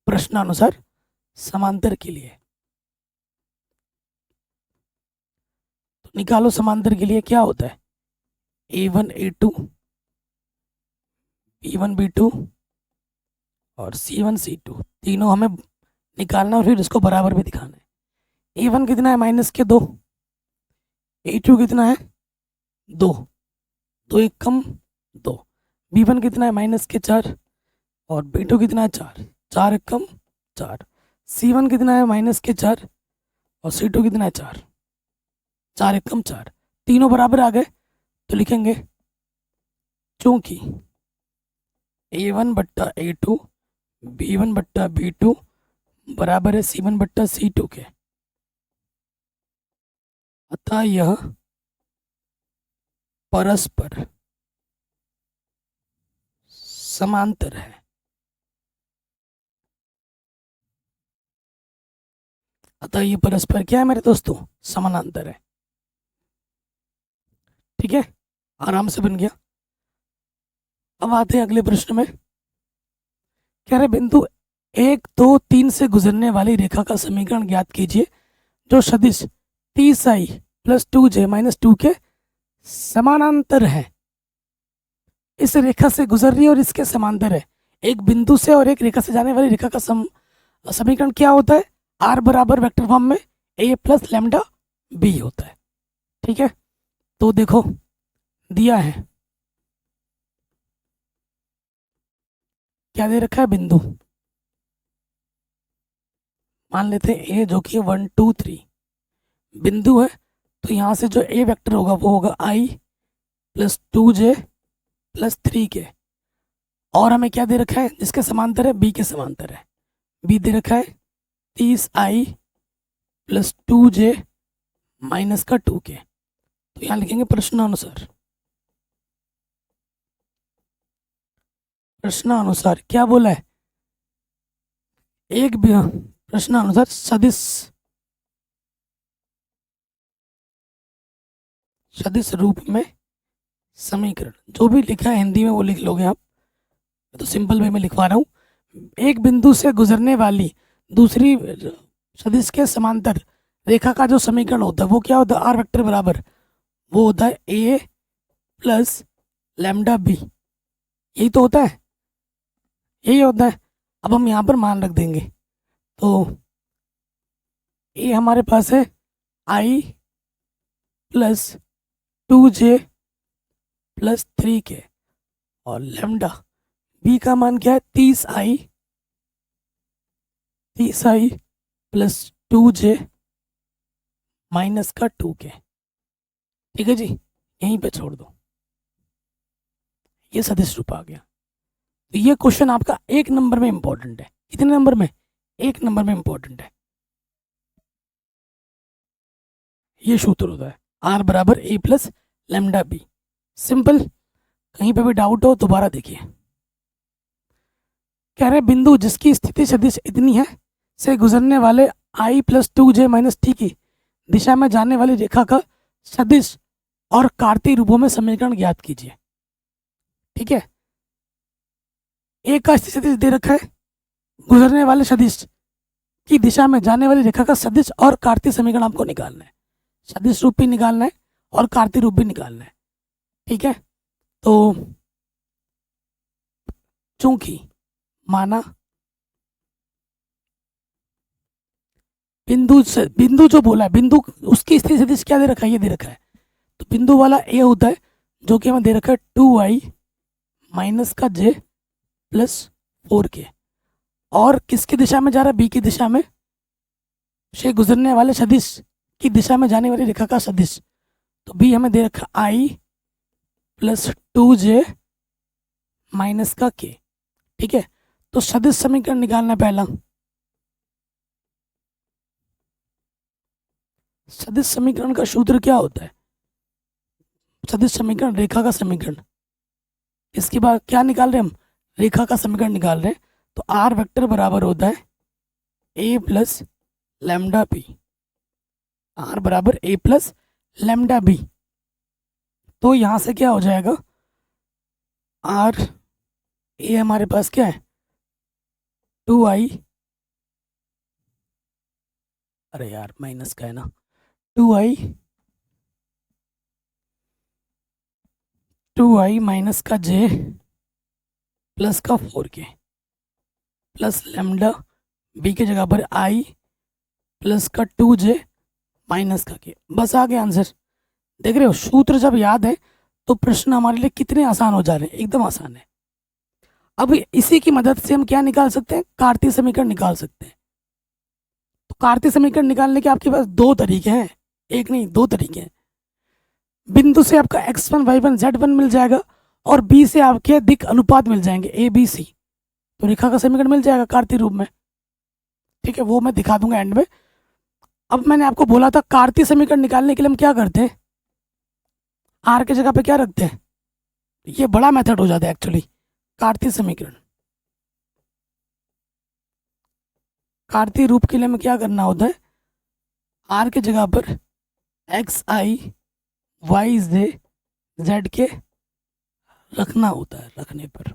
प्रश्नानुसार समांतर के लिए। तो निकालो समांतर के लिए क्या होता है, A1 A2 B1 B2 और C1 C2, तीनों हमें निकालना और फिर इसको बराबर भी दिखाना है। A1 कितना है -2, A2 कितना है 2, 2 1 कम 2, B1 कितना है -4 और B2 कितना है 4, 4 1 कम 4, C1 कितना है -4 और C2 कितना है 4, 4 1 कम 4, तीनों बराबर आ गए। तो लिखेंगे चूंकि A1/A2 B1/B2 बराबर है C1/C2 के, अतः यह परस्पर समांतर है। अतः ये परस्पर क्या है मेरे दोस्तों, समानांतर है। ठीक है, आराम से बन गया। अब आते हैं अगले प्रश्न में। कह रहे बिंदु 1 2 3 से गुजरने वाली रेखा का समीकरण ज्ञात कीजिए जो सदिश 30i प्लस 2j माइनस 2 के समानांतर है। इस रेखा से गुजर रही है और इसके समांतर है। एक बिंदु से और एक रेखा से जाने वाली रेखा का समीकरण क्या होता है, आर बराबर वेक्टर फॉर्म में ए प्लस लैम्डा बी होता है। ठीक है, तो देखो दिया है, क्या दे रखा है, बिंदु मान लेते हैं ए जो कि 1 2 3 बिंदु है। तो यहाँ से जो ए वेक्टर होगा वो होगा आई प्लस 2j प्लस 3 के, और हमें क्या दे रखा है, जिसके समांतर है बी के समांतर है, बी दे रखा है 30i प्लस 2j माइनस का 2 के। तो यहाँ लिखेंगे प्रश्नानुसार, प्रश्नानुसार क्या बोला है, एक प्रश्नानुसार सदिश सदिश रूप में समीकरण, जो भी लिखा है हिंदी में वो लिख लोगे आप, तो सिंपल वे में लिखवा रहा हूँ। एक बिंदु से गुजरने वाली दूसरी सदिश के समांतर रेखा का जो समीकरण होता है वो क्या होता है, आर वेक्टर बराबर वो होता है ए प्लस लैम्डा बी, यही तो होता है, यही होता है। अब हम यहाँ पर मान रख देंगे, तो ए हमारे पास है आई प्लस 2j प्लस 3 के, और लैम्डा बी का मान क्या है 30i प्लस 2j माइनस का 2 के। ठीक है जी, यहीं पे छोड़ दो, ये सदिश रूप आ गया। तो ये क्वेश्चन आपका 1 नंबर में इंपॉर्टेंट है। कितने नंबर में, 1 नंबर में इंपॉर्टेंट है। ये सूत्र होता है आर बराबर ए प्लस लैम्डा बी, सिंपल। कहीं पे भी डाउट हो दोबारा देखिए। कह रहे बिंदु जिसकी स्थिति सदिश इतनी है से गुजरने वाले आई प्लस 2j माइनस टी की दिशा में जाने वाली रेखा का सदिश और कार्तीय रूपों में समीकरण ज्ञात कीजिए। ठीक है, एक का स्थिति सदिश दे रखा है, गुजरने वाले सदिश की दिशा में जाने वाली रेखा का सदिश और कार्तीय समीकरण आपको निकालना है। सदिश रूप भी निकालना है और कार्तीय रूप भी निकालना है। ठीक है, तो चूंकि माना बिंदु जो बोला है, बिंदु उसकी स्थिति सदिश क्या दे रखा है, ये दे रखा है। तो बिंदु वाला ए होता है जो कि हमें दे रखा है 2i माइनस का j प्लस 4 के, और किसकी दिशा में जा रहा है, बी की दिशा में, से गुजरने वाले सदिश की दिशा में जाने वाली रेखा का सदिश। तो बी हमें दे रखा आई प्लस 2j माइनस का के। ठीक है, तो सदिश समीकरण निकालना पहला। सदिश समीकरण का सूत्र क्या होता है, सदिश समीकरण रेखा का समीकरण। इसके बाद क्या निकाल रहे हैं हम, रेखा का समीकरण निकाल रहे हैं। तो आर वेक्टर बराबर होता है ए प्लस लैम्डा बी, आर बराबर ए प्लस लैम्डा बी। तो यहाँ से क्या हो जाएगा, आर ए हमारे पास क्या है 2i, अरे यार माइनस का है ना, 2i माइनस का j प्लस का 4 के, प्लस लैम्डा बी की जगह पर i प्लस का 2j माइनस का के। बस आ गया आंसर। देख रहे हो, सूत्र जब याद है तो प्रश्न हमारे लिए कितने आसान हो जा रहे हैं, एकदम आसान है। अब इसी की मदद से हम क्या निकाल सकते हैं, कार्तीय समीकरण निकाल सकते हैं। तो कार्तीय समीकरण निकालने के आपके पास 2 तरीके हैं, एक नहीं 2 तरीके हैं। बिंदु से आपका x1 y1 z1 मिल जाएगा और बी से आपके दिक अनुपात मिल जाएंगे ए बी सी, तो रेखा का समीकरण मिल जाएगा कार्तीय रूप में। ठीक है, वो मैं दिखा दूंगा एंड में। अब मैंने आपको बोला था कार्तीय समीकरण निकालने के लिए हम क्या करते हैं, आर की जगह पे क्या रखते हैं, ये बड़ा मेथड हो जाता है एक्चुअली। कार्तीय समीकरण, कार्तीय रूप के लिए हमें क्या करना होता है, आर की जगह पर एक्स आई वाई जे जेड के रखना होता है, रखने पर।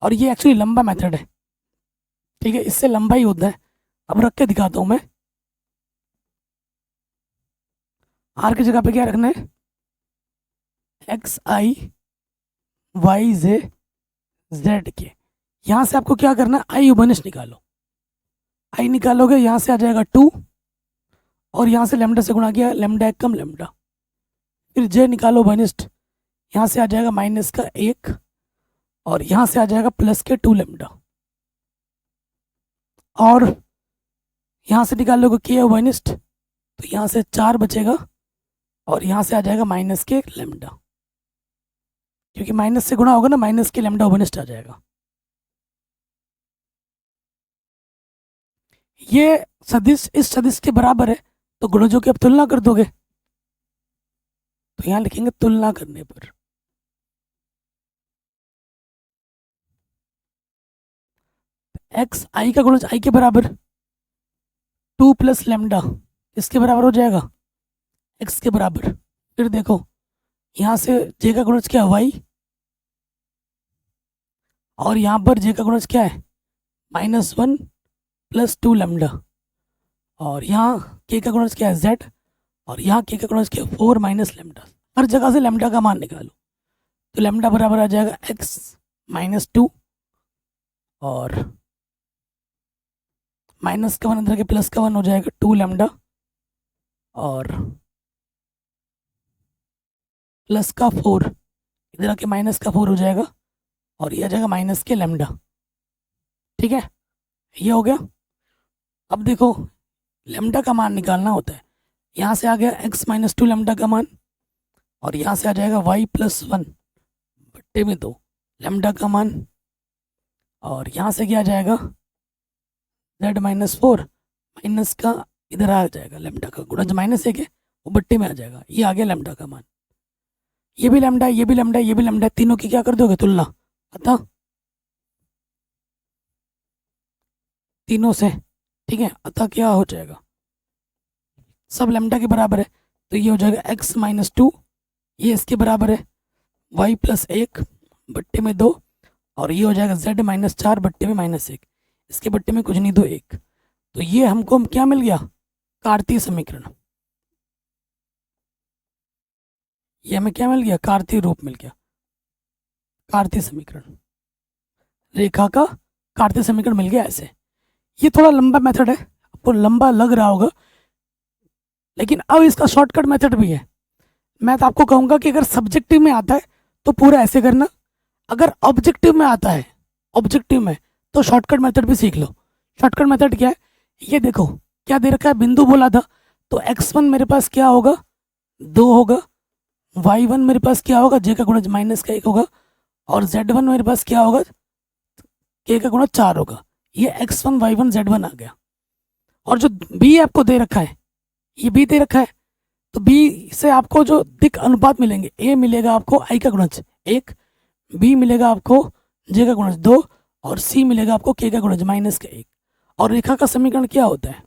और ये एक्चुअली लंबा मेथड है, ठीक है, इससे लंबा ही होता है। अब रख के दिखाता हूँ मैं। आर की जगह पे क्या रखना है, एक्स आई वाई जे जेड के। यहाँ से आपको क्या करना है, आई यूबनिश निकालो। आई निकालोगे, यहाँ से आ जाएगा 2 और यहाँ से लेमडा से गुणा किया, लेमडा एक कम लेमडा। फिर जे निकालो बनिस्ट, यहाँ से आ जाएगा माइनस का 1 और यहाँ से आ जाएगा प्लस के 2 लेमडा। और यहाँ से निकालोगे के वनिस्ट, तो यहाँ से 4 बचेगा और यहाँ से आ जाएगा माइनस के लेमडा, क्योंकि माइनस से गुणा होगा ना, माइनस के लेमडा वनिस्ट आ जाएगा। ये सदिश इस सदिश के बराबर है, तो गुणजों की आप तुलना कर दोगे, तो यहाँ लिखेंगे तुलना करने पर एक्स आई का गुणज आई के बराबर 2 प्लस लेमडा इसके बराबर हो जाएगा एक्स के बराबर। फिर देखो यहाँ से जे का गुणज क्या है, वाई, और यहाँ पर जे का गुणज क्या है, -1 प्लस 2 लेमडा, और यहाँ के का गुणज क्या है, जेड, और यहाँ के का गुणज क्या है, 4 माइनस लेमडा। हर जगह से लेमडा का मान निकालो, तो लेमडा बराबर आ जाएगा x-2 और माइनस का 1 अंदर के प्लस का 1 हो जाएगा 2 लेमडा और प्लस का 4 इधर आके माइनस का 4 हो जाएगा और ये आ जाएगा माइनस के लेमडा। ठीक है, ये हो गया। अब देखो लेमडा का मान निकालना होता है। यहाँ से आ गया x-2 लेमडा का मान और यहाँ से आ जाएगा y+1 बट्टे में 2 लेमडा का मान, और यहाँ से क्या आ जाएगा z-4 माइनस का इधर आ जाएगा लेमडा का गुणज -1 है वो बट्टे में आ जाएगा, ये आ गया लेमडा का मान। ये भी लेमडा, ये भी लेमडा, ये भी लेमडा, तीनों की क्या कर दोगे तुलना, अतः तीनों से, ठीक है, अतः क्या हो जाएगा, सब लेमडा के बराबर है, तो ये हो जाएगा x-2, ये इसके बराबर है y+1 बट्टे में 2 और ये हो जाएगा z-4 बट्टे में -1, इसके बट्टे में कुछ नहीं, 2 1। तो ये हमको क्या मिल गया, कार्तीय समीकरण। ये हमें क्या मिल गया, कार्तीय रूप मिल गया, कार्तीय समीकरण, रेखा का कार्तीय समीकरण मिल गया ऐसे। ये थोड़ा लंबा मेथड है, आपको लंबा लग रहा होगा, लेकिन अब इसका शॉर्टकट मेथड भी है। मैं तो आपको कहूँगा कि अगर सब्जेक्टिव में आता है तो पूरा ऐसे करना, अगर ऑब्जेक्टिव में आता है, ऑब्जेक्टिव में, तो शॉर्टकट मेथड भी सीख लो। शॉर्टकट मेथड क्या है, ये देखो क्या दे रखा है, बिंदु बोला था, तो x1 मेरे पास क्या होगा, 2 होगा, y1 मेरे पास क्या होगा, j का गुणज -1 होगा, और z1 मेरे पास क्या होगा, k का गुणज 4 होगा। ये x1 y1 z1 आ गया। और जो b आपको दे रखा है, ये b दे रखा है, तो b से आपको जो दिक अनुपात मिलेंगे, a मिलेगा आपको i का गुणज 1, b मिलेगा आपको j का गुणज 2 और c मिलेगा आपको k का गुणज -1। और रेखा का समीकरण क्या होता है,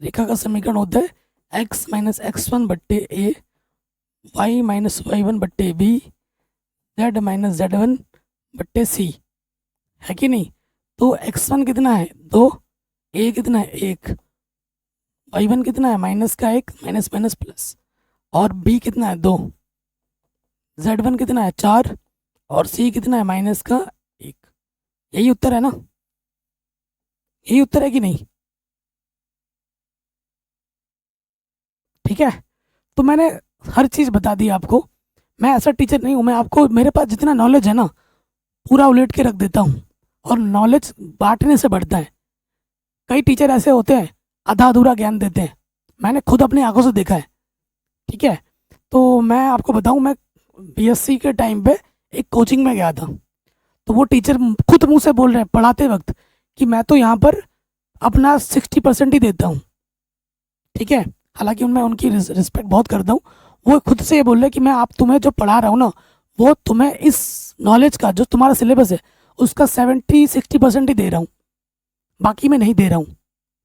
रेखा का समीकरण होता है x-x1 बट्टे a, y-y1 बट्टे b, z-z1 बट्टे c, है कि नहीं। तो x1 कितना है, 2, a कितना है, 1, y1 कितना है, -1 माइनस माइनस प्लस, और b कितना है, 2, z1 कितना है, 4 और c कितना है, -1। यही उत्तर है ना, यही उत्तर है कि नहीं। ठीक है, तो मैंने हर चीज़ बता दी आपको। मैं ऐसा टीचर नहीं हूँ, मैं आपको मेरे पास जितना नॉलेज है ना पूरा उलट के रख देता हूँ, और नॉलेज बांटने से बढ़ता है। कई टीचर ऐसे होते हैं आधा अधूरा ज्ञान देते हैं, मैंने खुद अपनी आंखों से देखा है। ठीक है, तो मैं आपको बताऊँ, मैं बीएससी के टाइम पे एक कोचिंग में गया था, तो वो टीचर खुद मुँह से बोल रहे हैं पढ़ाते वक्त कि मैं तो यहाँ पर अपना 60% ही देता हूँ, ठीक है। हालांकि मैं उनकी रिस्पेक्ट बहुत करता हूँ। वो खुद से ये बोल रहे कि मैं आप तुम्हें जो पढ़ा रहा हूँ ना, वो तुम्हें इस नॉलेज का जो तुम्हारा सिलेबस है उसका 70-60% ही दे रहा हूँ, बाकी मैं नहीं दे रहा हूँ।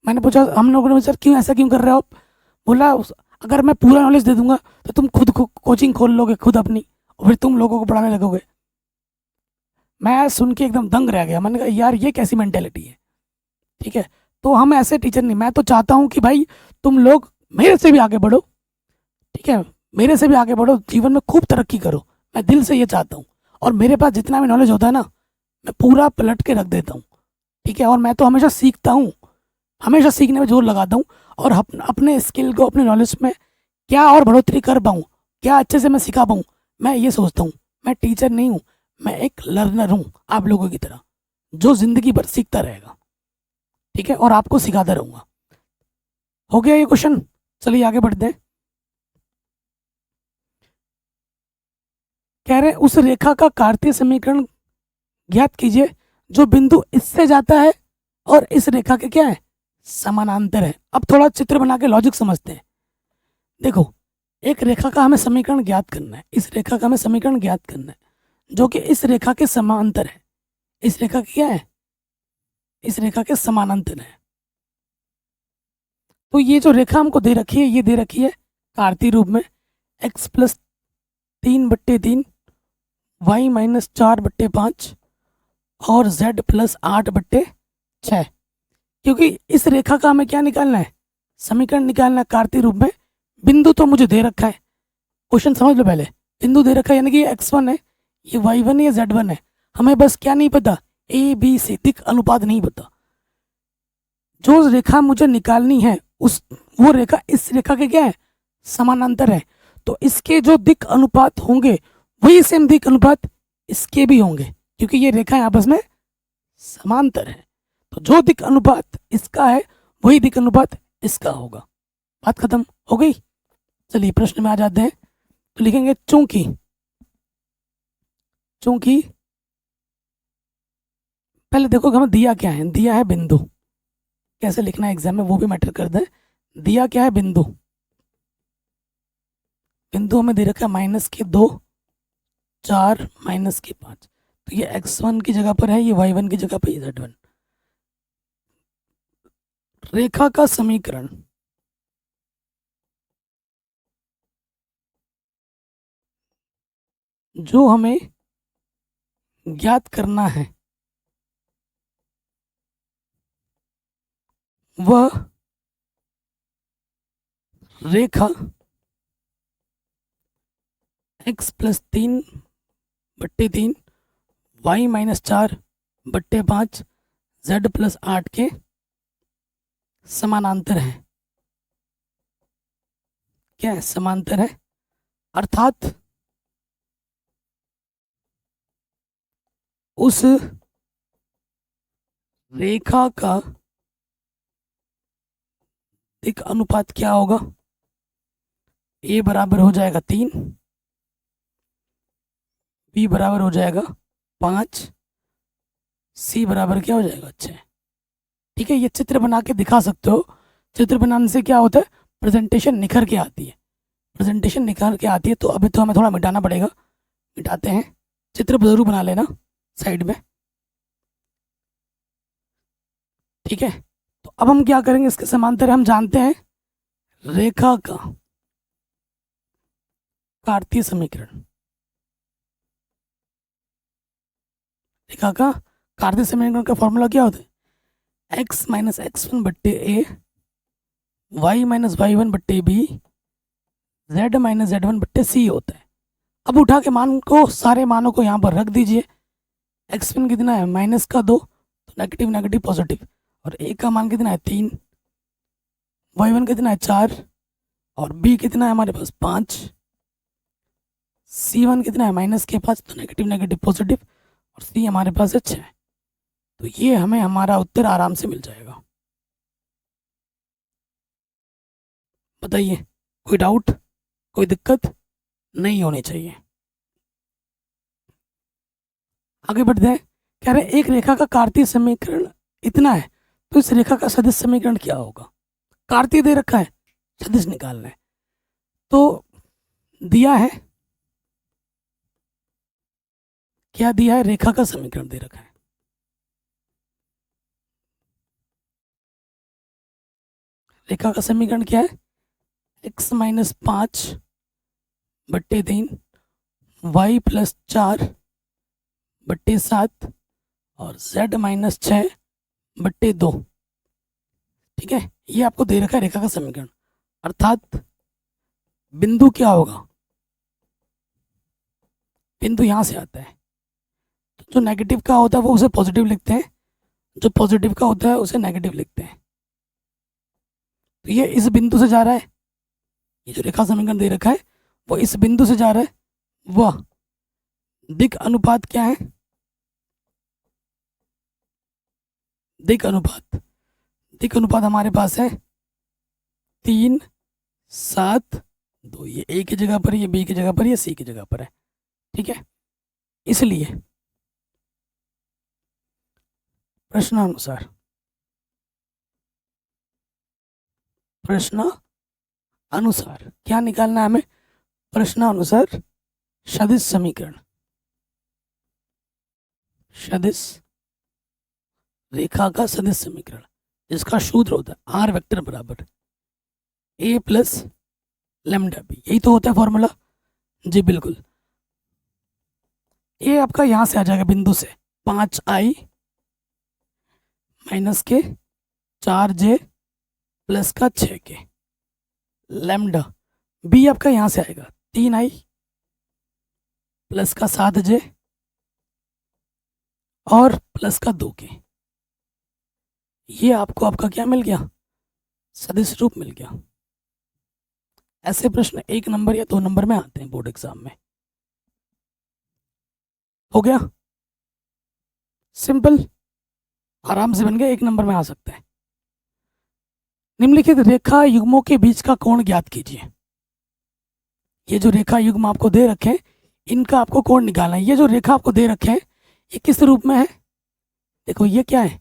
मैंने पूछा हम लोगों ने, सर क्यों ऐसा क्यों कर रहे हो आप? बोला अगर मैं पूरा नॉलेज दे दूंगा तो तुम खुद कोचिंग खोल लोगे खुद अपनी, और फिर तुम लोगों को पढ़ाने लगोगे। मैं सुन के एकदम दंग रह गया। मैंने कहा यार ये कैसी मेंटेलिटी है, ठीक है। तो हम ऐसे टीचर नहीं, मैं तो चाहता हूँ कि भाई तुम लोग मेरे से भी आगे बढ़ो, ठीक है, मेरे से भी आगे बढ़ो, जीवन में खूब तरक्की करो। मैं दिल से ये चाहता हूँ। और मेरे पास जितना भी नॉलेज होता है ना, मैं पूरा पलट के रख देता हूँ, ठीक है। और मैं तो हमेशा सीखता हूँ, हमेशा सीखने में जोर लगाता हूँ। और अपने स्किल को, अपने नॉलेज में क्या और बढ़ोतरी कर पाऊँ, क्या अच्छे से मैं सिखा पाऊँ, मैं ये सोचता हूँ। मैं टीचर नहीं हूँ, मैं एक लर्नर हूँ आप लोगों की तरह, जो जिंदगी भर सीखता रहेगा, ठीक है, और आपको सिखाता रहूँगा। हो गया ये क्वेश्चन? चलिए आगे बढ़ते हैं। कह रहे उस रेखा का कार्तीय समीकरण ज्ञात कीजिए जो बिंदु इससे जाता है और इस रेखा के क्या है, समानांतर है। अब थोड़ा चित्र बना के लॉजिक समझते हैं। देखो, एक रेखा का हमें समीकरण ज्ञात करना है, इस रेखा का हमें समीकरण ज्ञात करना है जो कि इस रेखा के समांतर है। इस रेखा के क्या है, इस रेखा के समानांतर है। तो ये जो रेखा हमको दे रखी है, ये दे रखी है कार्तीय रूप में, x+3/3 y-4/5 और z+8/6। क्योंकि इस रेखा का हमें क्या निकालना है, समीकरण निकालना है कार्तीय रूप में। बिंदु तो मुझे दे रखा है, क्वेश्चन समझ लो पहले। बिंदु दे रखा है यानी कि ये x1 है, ये y1 है, ये z1 है। हमें बस क्या नहीं पता, ए बी सी दिक् अनुपात नहीं पता। जो रेखा मुझे निकालनी है उस वो रेखा इस रेखा के क्या है, समानांतर है। तो इसके जो दिक् अनुपात होंगे वही सेम दिक् अनुपात इसके भी होंगे, क्योंकि ये रेखा आपस में समांतर है। तो जो दिक् अनुपात इसका है वही दिक् अनुपात इसका होगा। बात खत्म हो गई। चलिए प्रश्न में आ जाते हैं। तो लिखेंगे चूंकि, चूंकि पहले देखो हमें दिया क्या है, दिया है बिंदु। कैसे लिखना है एग्जाम में वो भी मैटर करता है। दिया क्या है, बिंदु। बिंदु हमें दे रखा है -2, 4, -5। तो ये x1 की जगह पर है, ये y1 की जगह पर, ये z1। रेखा का समीकरण जो हमें ज्ञात करना है वह रेखा x+3/3 y-4/5 z+8 के समानांतर है। क्या है, समांतर है। अर्थात उस रेखा का दिक् अनुपात क्या होगा, a बराबर हो जाएगा 3, b बराबर हो जाएगा 5, c बराबर क्या हो जाएगा 6। ठीक है, ये चित्र बना के दिखा सकते हो। चित्र बनाने से क्या होता है, प्रेजेंटेशन निखर के आती है, प्रेजेंटेशन निखर के आती है। तो अभी तो हमें थोड़ा मिटाना पड़ेगा, मिटाते हैं। चित्र जरूर बना लेना साइड में, ठीक है। तो अब हम क्या करेंगे, इसके समांतर हम जानते हैं रेखा का कार्तीय समीकरण। रेखा का कार्तीय समीकरण का फॉर्मूला क्या होता है, x-x1/a y-y1/b z-z1/c होता है। अब उठा के मान को, सारे मानों को यहाँ पर रख दीजिए। x1 कितना है, -2, तो नेगेटिव नेगेटिव पॉजिटिव। और a का मान कितना है 3, y1 कितना है 4, और b कितना है हमारे पास 5, c1 कितना है -5, तो नेगेटिव नेगेटिव पॉजिटिव, और c हमारे पास है 6। तो ये हमें हमारा उत्तर आराम से मिल जाएगा। बताइए, कोई डाउट, कोई दिक्कत नहीं होनी चाहिए। आगे बढ़ते हैं। कह रहे एक रेखा का कार्तीय समीकरण इतना है तो इस रेखा का सदिश समीकरण क्या होगा? कार्तीय दे रखा है, सदिश निकालना है, तो दिया है, क्या दिया है? रेखा का समीकरण दे रखा है। रेखा का समीकरण क्या है? x माइनस 5 बट्टे 3 y प्लस 4 बट्टे 7 और z माइनस 6 बट्टे 2। ठीक है, ये आपको दे रखा है रेखा का समीकरण। अर्थात बिंदु क्या होगा? बिंदु यहाँ से आता है, तो जो नेगेटिव का होता है वो उसे पॉजिटिव लिखते हैं, जो पॉजिटिव का होता है उसे नेगेटिव लिखते हैं। तो ये इस बिंदु से जा रहा है, ये जो रेखा समीकरण दे रखा है वो इस बिंदु से जा रहा है। वह दिक अनुपात क्या है? दिक अनुपात हमारे पास है 3, 7, 2। ये ए की जगह पर, ये बी की जगह पर, ये सी की जगह पर है। ठीक है, इसलिए प्रश्नानुसार क्या निकालना है हमें? प्रश्नानुसार सदिश समीकरण, सदिश रेखा का सदिश समीकरण, जिसका सूत्र होता है आर वेक्टर बराबर ए प्लस लैम्डा बी। यही तो होता है फॉर्मूला। जी बिल्कुल। ए आपका यहां से आ जाएगा बिंदु से 5i माइनस के 4j प्लस का 6k। लैम्डा बी आपका यहां से आएगा 3i प्लस का 7j और प्लस का 2k। ये आपको आपका क्या मिल गया? सदिश रूप मिल गया। ऐसे प्रश्न 1 नंबर या 2 नंबर में आते हैं बोर्ड एग्जाम में। हो गया सिंपल, आराम से बन गया, 1 नंबर में आ सकता है। निम्नलिखित रेखा युग्मों के बीच का कोण ज्ञात कीजिए। ये जो रेखा युग्म आपको दे रखे हैं, इनका आपको कोण निकालना है। ये जो रेखा आपको दे रखे हैं ये किस रूप में है? देखो ये क्या है?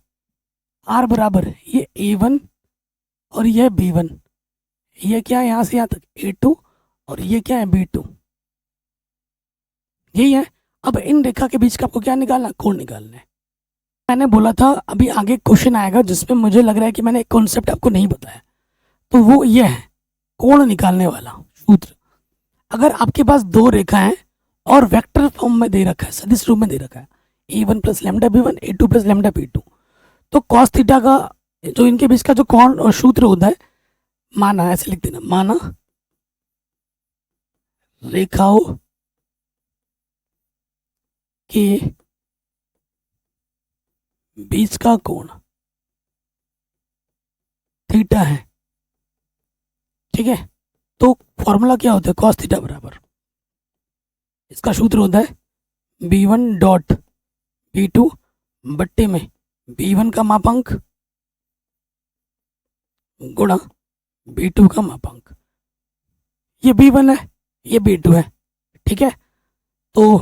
आर बराबर ये A1 और ये B1। ये क्या है? यहाँ से यहाँ तक A2 और ये क्या है? B2। यही है। अब इन रेखा के बीच का आपको क्या निकालना? कोण निकालना है। मैंने बोला था अभी आगे क्वेश्चन आएगा जिसमें मुझे लग रहा है कि मैंने एक कॉन्सेप्ट आपको नहीं बताया, तो वो ये है कोण निकालने वाला सूत्र। अगर आपके पास 2 रेखा है और वेक्टर फॉर्म में दे रखा है, सदिश रूप में दे रखा है A1 plus lambda B1, A2 plus lambda B2, तो कॉस थीटा का जो इनके बीच का जो कोण और सूत्र होता है, माना, ऐसे लिख देना, माना रेखाओं के बीच का कोण थीटा है। ठीक है, तो फॉर्मूला क्या होता है? कॉस थीटा बराबर, इसका सूत्र होता है B1 डॉट B2 बट्टे में B1 का मापांक गुणा B2 का मापांक। ये B1 है, ये B2 है। ठीक है, तो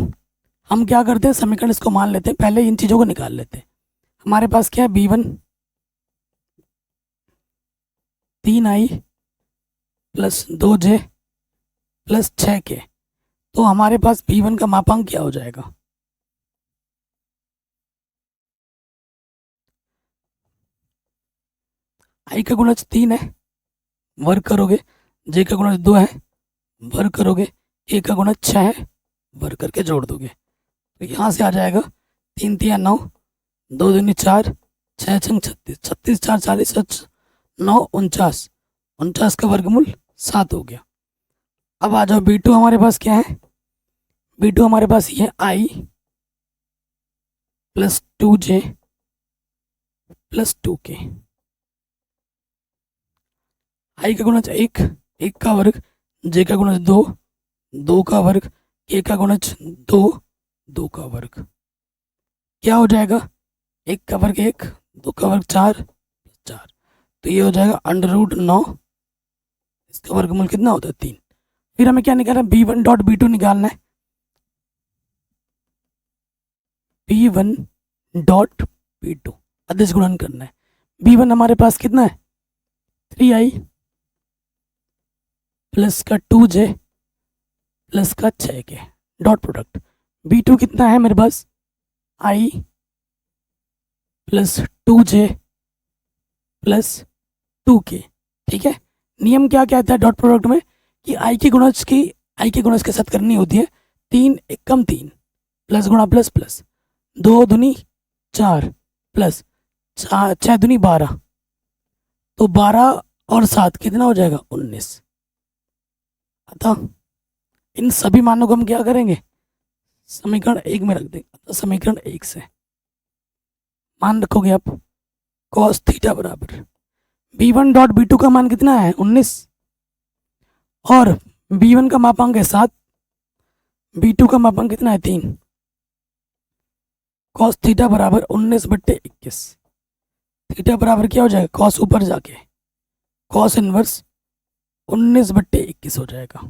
हम क्या करते हैं, समीकरण इसको मान लेते हैं, पहले इन चीज़ों को निकाल लेते हैं। हमारे पास क्या है? B1 3i plus 2j plus 6k। तो हमारे पास B1 का मापांक क्या हो जाएगा? i का गुणज 3 है, वर्ग करोगे, j का गुणज 2 है, वर्ग करोगे, k का गुणज 6 है, वर्ग करके जोड़ दोगे। तो यहाँ से आ जाएगा 3 3 9, 2 दूनी 4, 6 6 36, 36 4 40, 9 49, 49 का वर्गमूल 7 हो गया। अब आ जाओ B2 हमारे पास क्या है? B2 हमारे पास ये i plus 2j plus 2k। i का गुणज 1, 1 का वर्ग, j का गुणज 2, 2 का वर्ग, k का गुणज 2, 2 का वर्ग। क्या हो जाएगा? 1 का वर्ग 1, 2 का वर्ग 4, 4। तो ये हो जाएगा √9। इसका वर्गमूल कितना होता है? 3। फिर हमें क्या निकालना है? B1 डॉट B2 निकालना है। B1 डॉट B2 अदिश गुणन करना है। B1 हमारे पास कितना है 3i प्लस का 2j प्लस का 6k डॉट प्रोडक्ट। B2 कितना है मेरे पास i plus 2j plus 2k। ठीक है, नियम क्या कहता है डॉट प्रोडक्ट में कि i के गुणज के साथ करनी होती है 3 एकम 3 प्लस गुणा प्लस प्लस 2 दूनी 4 प्लस 6 दूनी 12, तो 12 और 7 कितना हो जाएगा 19। अतः इन सभी मानों को हम क्या करेंगे समीकरण 1 में रख देंगे। तो समीकरण 1 से मान रखोगे आप cos थीटा बराबर B1 डॉट B2 का मान कितना है 19 और B1 का मापांक है 7, B2 का मापांक कितना है 3। cos थीटा बराबर 19/21। थीटा बराबर क्या हो जाएगा cos ऊपर जाके cos इनवर्स 19/21 हो जाएगा।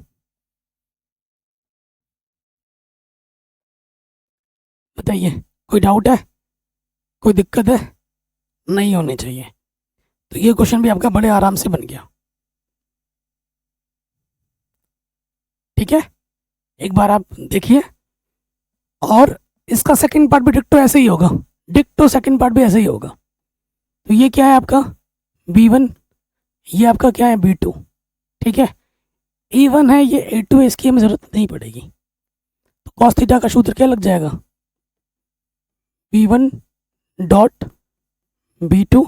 बताइए कोई डाउट है, कोई दिक्कत है? नहीं होनी चाहिए। तो ये क्वेश्चन भी आपका बड़े आराम से बन गया। ठीक है, एक बार आप देखिए। और इसका सेकंड पार्ट भी डिक्टो ऐसे ही होगा, डिक्टो सेकंड पार्ट भी ऐसे ही होगा। तो ये क्या है आपका B1, ये आपका क्या है B2। ठीक है, E1 है, ये A2 है, इसकी हमें जरूरत नहीं पड़ेगी। तो cos थीटा का सूत्र क्या लग जाएगा B1 डॉट B2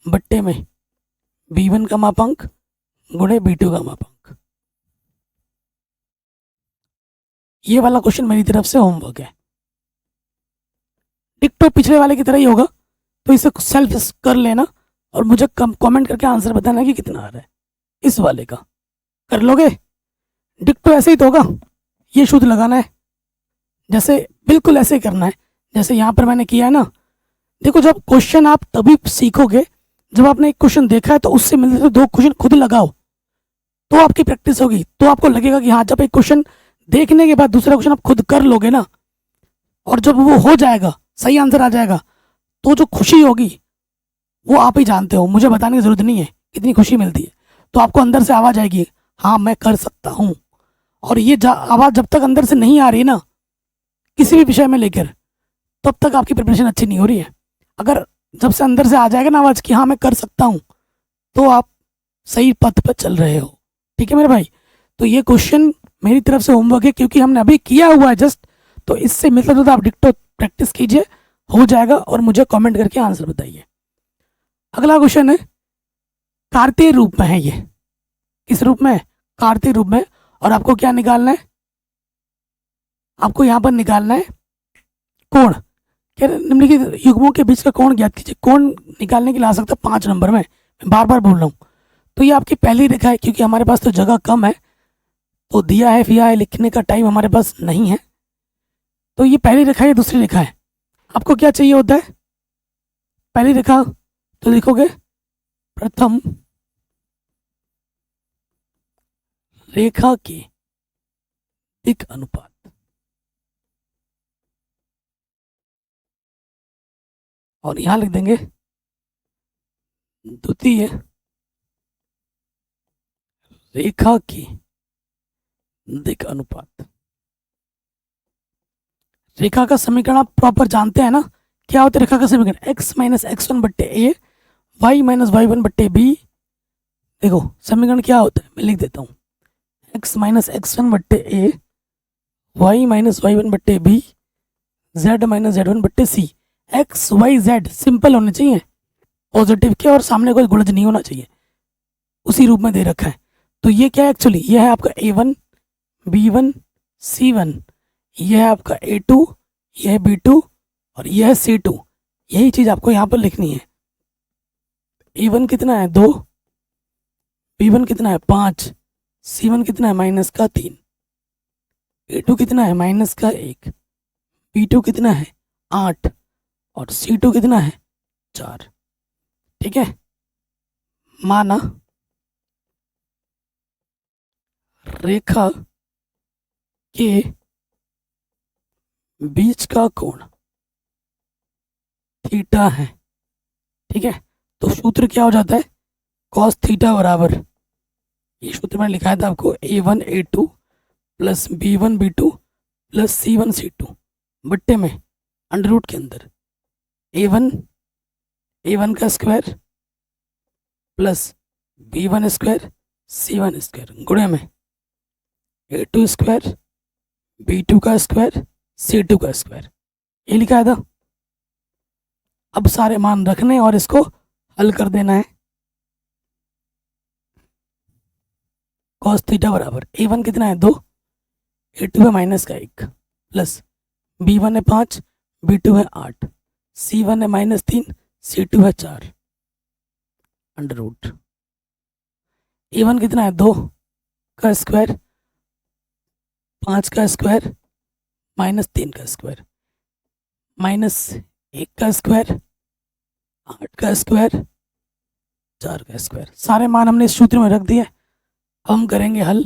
बट्टे में B1 का मापांक गुणे B2 का मापांक। ये वाला क्वेश्चन मेरी तरफ से होमवर्क है, डिक्टो पिछले वाले की तरह ही होगा। तो इसे सेल्फ कर लेना और मुझे कमेंट करके आंसर बताना कि कितना आ रहा है इस वाले का। कर लोगे? डिक्टो ऐसे ही तो होगा, ये शुद्ध लगाना है, जैसे बिल्कुल ऐसे ही करना है जैसे यहाँ पर मैंने किया है ना। देखो, जब क्वेश्चन आप तभी सीखोगे जब आपने एक क्वेश्चन देखा है तो उससे मिलते 2 क्वेश्चन खुद लगाओ, तो आपकी प्रैक्टिस होगी। तो आपको लगेगा कि हाँ, जब एक क्वेश्चन देखने के बाद दूसरा क्वेश्चन आप खुद कर लोगे ना, और जब वो हो जाएगा, सही आंसर आ जाएगा, तो जो खुशी होगी वो आप ही जानते हो, मुझे बताने की जरूरत नहीं है कितनी खुशी मिलती है। तो आपको अंदर से आवाज़ आएगी, हाँ मैं कर सकता हूँ। और ये आवाज़ जब तक अंदर से नहीं आ रही ना किसी भी विषय में लेकर, तब तक आपकी प्रिपरेशन अच्छी नहीं हो रही है। अगर जब से अंदर से आ जाएगा ना आवाज़ कि हाँ मैं कर सकता हूँ, तो आप सही पथ पर चल रहे हो। ठीक है मेरे भाई, तो ये क्वेश्चन मेरी तरफ से होमवर्क है, क्योंकि हमने अभी किया हुआ है जस्ट। तो इससे मिलता जुलता आप डिक्टो प्रैक्टिस कीजिए, हो जाएगा, और मुझे कमेंट करके आंसर बताइए। अगला क्वेश्चन है कार्तीय रूप में है। ये किस रूप में है? कार्तीय रूप में। और आपको क्या निकालना है? आपको यहाँ पर निकालना है कोण। क्या निम्नलिखित युग्मों के बीच का कोण ज्ञात कीजिए। कोण निकालने के लिए आ सकता है 5 नंबर में, मैं बार बार बोल रहा हूँ। तो ये आपकी पहली रेखा है, क्योंकि हमारे पास तो जगह कम है, तो दिया है फिया है लिखने का टाइम हमारे पास नहीं है। तो ये पहली रेखा है, दूसरी रेखा है। आपको क्या चाहिए होता है? पहली रेखा तो लिखोगे प्रथम रेखा के दिक् अनुपात। और यहां लिख देंगे द्वितीय रेखा की दिक् अनुपात। रेखा का समीकरण आप प्रॉपर जानते हैं ना, क्या होता है रेखा का समीकरण? x माइनस x1 बट्टे ए, वाई माइनस वाई1 बट्टे बी। देखो समीकरण क्या होता है, मैं लिख देता हूँ, x माइनस x1 बट्टे ए, वाई माइनस वाई1 बट्टे बी, z माइनस z1 बट्टे सी। एक्स वाई जेड सिंपल होने चाहिए, पॉजिटिव के, और सामने कोई गुणज नहीं होना चाहिए, उसी रूप में दे रखा है। तो ये क्या है एक्चुअली, ये है आपका A1 B1 C1, ये है आपका A2, ये है B2, और ये है C2। यही चीज आपको यहाँ पर लिखनी है। A1 कितना है 2, B1 कितना है 5, C1 कितना है -3, A2 कितना है -1, B2 कितना है 8, और C2 कितना है 4। ठीक है, माना रेखा के बीच का कोण थीटा है। ठीक है, तो सूत्र क्या हो जाता है, कॉस थीटा बराबर, ये सूत्र मैंने लिखाया था आपको, A1 A2 plus B1 B2 plus C1 C2 बट्टे में अंडर रूट के अंदर A1 का square plus B1 square C1 square गुणे में A2 स्क्वायर B2 का स्क्वायर C2 का स्क्वायर, ये लिखा था। अब सारे मान रखने और इसको हल कर देना है। कॉस थीटा बराबर A1 कितना है 2, A2 है माइनस का 1 प्लस B1 है 5, B2 है 8, C1 है -3, C2 है 4 अंडर रूट। A1 कितना है 2 का स्क्वायर, 5 का स्क्वायर, -3 का स्क्वायर, -1 का स्क्वायर, 8 का स्क्वायर, 4 का स्क्वायर, सारे मान हमने इस सूत्र में रख दिए। अब हम करेंगे हल,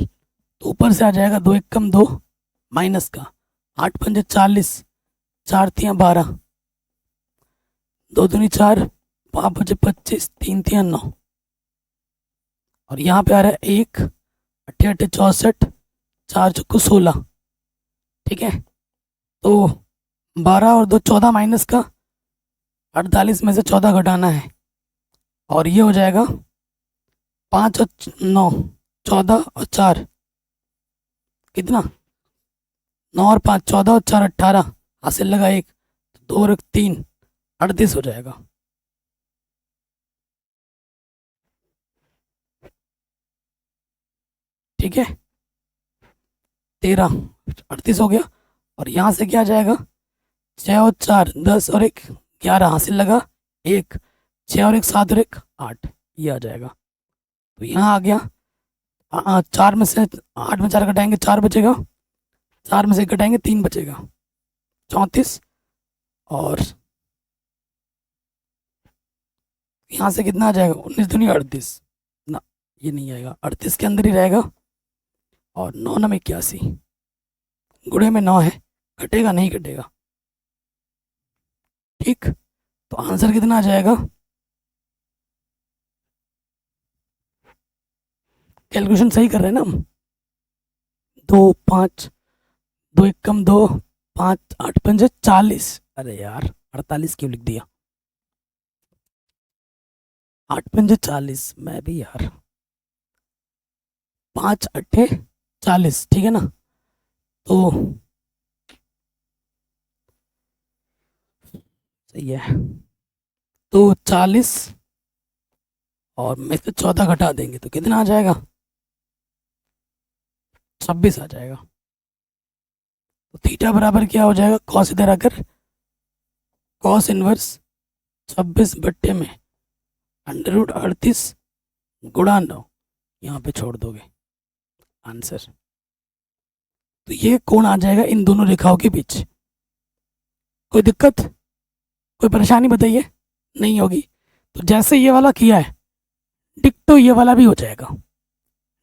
तो ऊपर से आ जाएगा 2 एकम 2 माइनस का 8 पंजे 40, 4 तियाँ 12, 2 दूनी 4, 5 बजे 25, 3 तियाँ 9, और यहाँ पे आ रहा है 1 8 8 64, 4 चौको 16, ठीक है। तो 12 और 2 14 माइनस का 48 में से 14 घटाना है, और ये हो जाएगा 5 और 9 14 और 4 कितना, 9 और 5 14 और 4 18, हासिल लगा 1, 2 और 3 38 हो जाएगा। ठीक है, 13 38 हो गया, और यहाँ से क्या आ जाएगा, 6 और 4 10 और 1 11, हासिल लगा 1, 6 और 1 7 और 1 8, ये आ जाएगा। तो यहाँ आ गया 4 में से 8 में 4 घटाएंगे 4 बचेगा, 4 में से 1 घटाएंगे 3 बचेगा, 34, और यहाँ से कितना आ जाएगा 19 दूनी 38, ना ये नहीं आएगा, 38 के अंदर ही रहेगा, और 9 9 81 गुणे में 9 है, घटेगा नहीं घटेगा, ठीक। तो आंसर कितना आ जाएगा, कैलकुलेशन सही कर रहे हैं ना हम, 2 5 2 एकम 2 5 8 पंजे 40, अरे यार 48 क्यों लिख दिया, 8 पंजे 40, मैं भी यार, 5 8 40, ठीक है ना। तो सही है, तो 40 और में से 14 घटा देंगे तो कितना आ जाएगा, 26 आ जाएगा। तो थीटा बराबर क्या हो जाएगा, कॉस इधर आकर कॉस इनवर्स 26 बट्टे में अंडर रूट 38 गुणा 9, यहाँ पे छोड़ दोगे आंसर। तो ये कोण आ जाएगा इन दोनों रेखाओं के बीच। कोई दिक्कत, कोई परेशानी बताइए, नहीं होगी। तो जैसे ये वाला किया है, डिक्टो ये वाला भी हो जाएगा,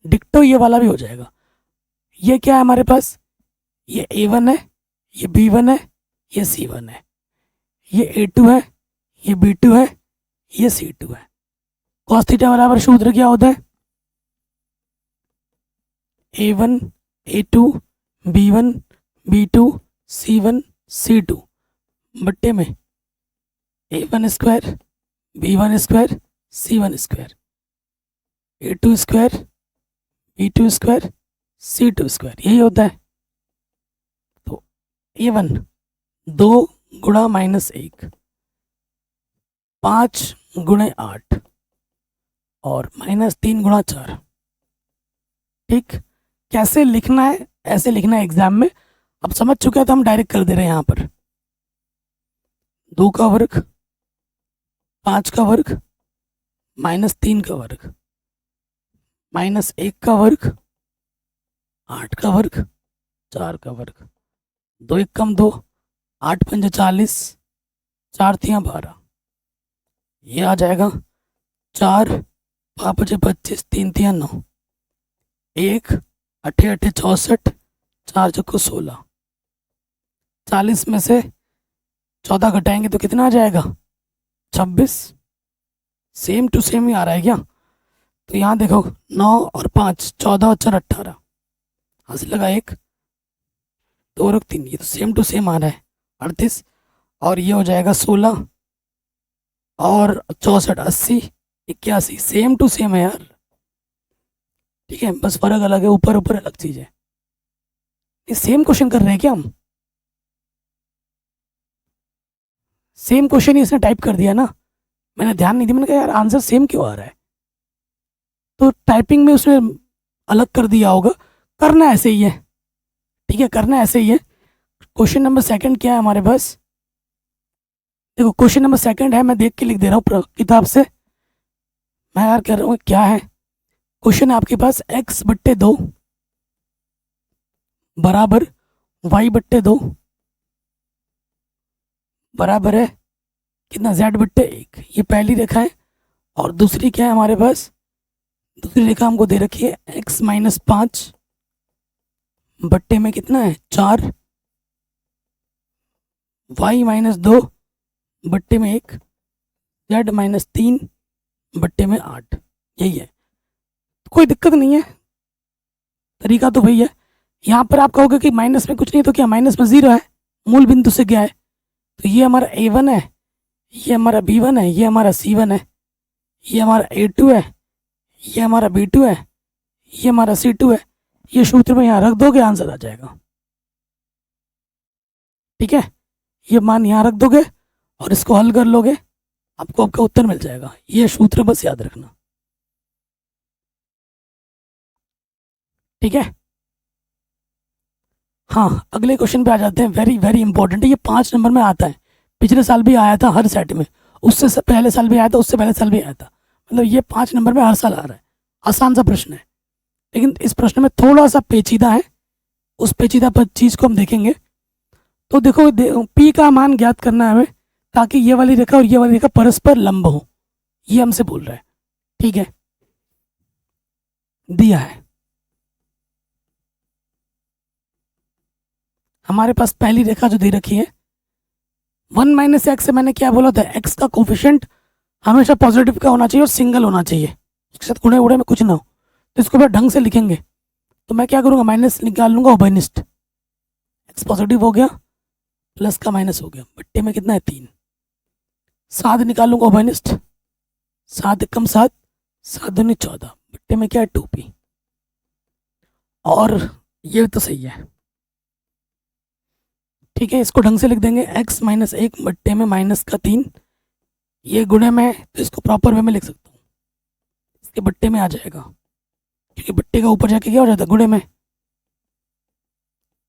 डिक्टो ये वाला भी हो जाएगा। ये क्या है हमारे पास, ये A1 है, ये B1 है, ये C1 है, ये A2 है, ये B2 है, ये C2 है। कॉस थीटा बराबर सूत्र क्या होता है, A1 A2 B1 B2 C1 C2 बट्टे में A1 square B1 square C1 square, A2 square B2 square C2 square, यही होता है। तो A1 2 गुणा -1 5 गुणे 8 और -3 गुणा 4, ठीक। कैसे लिखना है, ऐसे लिखना है एग्जाम में, अब समझ चुके हैं तो हम डायरेक्ट कर दे रहे हैं। यहाँ पर 2 का वर्ग 5 का वर्ग -3 का वर्ग -1 का वर्ग 8 का वर्ग 4 का वर्ग, 2 एकम 2 8 पंजे 40, 4 तियाँ 12, ये आ जाएगा 4 5 बजे 25, 3 तियाँ 9, 1 8 8 64, 4 चौको 16, 40 में से 14 घटाएंगे तो कितना आ जाएगा 26, सेम टू सेम ही आ रहा है क्या? तो यहाँ देखो 9 और 5 14 और 4 18, हासिल लगा 1 2 और 3, ये तो सेम टू सेम आ रहा है 38। और ये हो जाएगा 16 और 64 80 81, सेम टू सेम है यार। ठीक है, बस फर्क अलग है, ऊपर ऊपर अलग चीज़ है। ये सेम क्वेश्चन कर रहे हैं क्या हम? सेम क्वेश्चन ही इसने टाइप कर दिया ना, मैंने ध्यान नहीं दिया, मैंने कहा यार आंसर सेम क्यों आ रहा है, तो टाइपिंग में उसने अलग कर दिया होगा। करना ऐसे ही है, ठीक है, करना ऐसे ही है। क्वेश्चन नंबर सेकंड क्या है हमारे पास? देखो क्वेश्चन नंबर सेकंड है, मैं देख के लिख दे रहा हूँ किताब से। मैं यार कह रहा हूँ क्या है क्वेश्चन, आपके पास x बट्टे 2 बराबर y बट्टे 2 बराबर है कितना, z बट्टे 1, ये पहली रेखा है। और दूसरी क्या है हमारे पास? दूसरी रेखा हमको दे रखी है x माइनस 5 बट्टे में कितना है 4, y माइनस 2 बट्टे में 1, z माइनस 3 बट्टे में 8, यही है। कोई दिक्कत नहीं है, तरीका तो वही है। यहाँ पर आप कहोगे कि माइनस में कुछ नहीं, तो क्या माइनस में 0 है, मूल बिंदु से क्या है, तो ये हमारा a1 है, ये हमारा b1 है, ये हमारा c1 है, ये हमारा a2 है, ये हमारा b2 है, ये हमारा c2 है। ये सूत्र में यहाँ रख दोगे, आंसर आ जाएगा। ठीक है, ये मान यहाँ रख दोगे और इसको हल कर लोगे, आपको आपका उत्तर मिल जाएगा। ये सूत्र बस याद रखना, ठीक है। हाँ, अगले क्वेश्चन पे आ जाते हैं, वेरी वेरी इंपॉर्टेंट है, ये 5 नंबर में आता है। पिछले साल भी आया था हर सेट में, उससे पहले साल भी आया था, उससे पहले साल भी आया था, मतलब ये 5 नंबर में हर साल आ रहा है। आसान सा प्रश्न है, लेकिन इस प्रश्न में थोड़ा सा पेचीदा है, उस पेचीदा चीज़ को हम देखेंगे। तो देखो पी का मान ज्ञात करना है हमें, ताकि ये वाली रेखा और ये वाली रेखा परस्पर लंब हो, ये हमसे बोल रहा है। ठीक है, दिया है हमारे पास पहली रेखा जो दे रखी है 1 माइनस एक्स से, मैंने क्या बोला था, एक्स का कोफिशिएंट हमेशा पॉजिटिव का होना चाहिए और सिंगल होना चाहिए, उसके साथ गुणे उड़े में कुछ ना हो। तो इसको फिर ढंग से लिखेंगे, तो मैं क्या करूँगा, माइनस निकाल लूँगा उभयनिष्ठ, एक्स पॉजिटिव हो गया, प्लस का माइनस हो गया, बट्टे में कितना है 3, 7 निकाल लूँगा उभयनिष्ठ, 7 कम 7, 7 दूनी 14, बट्टे में क्या है 2p। और ये तो सही है, ठीक है, इसको ढंग से लिख देंगे, x माइनस 1 बट्टे में माइनस का 3, ये गुणे में, तो इसको प्रॉपर वे में लिख सकता हूँ, इसके बट्टे में आ जाएगा, क्योंकि बट्टे का ऊपर जाके क्या हो जाता है गुणे में।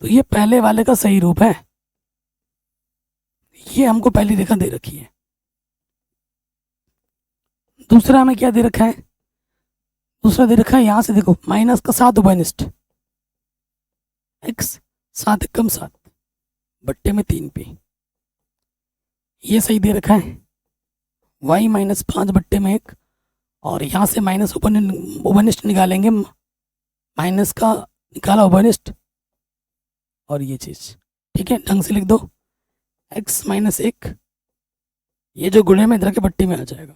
तो ये पहले वाले का सही रूप है, ये हमको पहली रेखा दे रखी है। दूसरा हमें क्या दे रखा है, दूसरा दे रखा है यहाँ से देखो माइनस का 7 उभयनिष्ठ, x 7 कम 7 बट्टे में 3p, ये सही दे रखा है। y माइनस 5 बट्टे में 1, और यहाँ से माइनस उभयनिष्ठ निकालेंगे, माइनस का निकाला उभयनिष्ठ, और ये चीज़, ठीक है, ढंग से लिख दो, x माइनस 1, ये जो गुणे में इधर के बट्टे में आ जाएगा।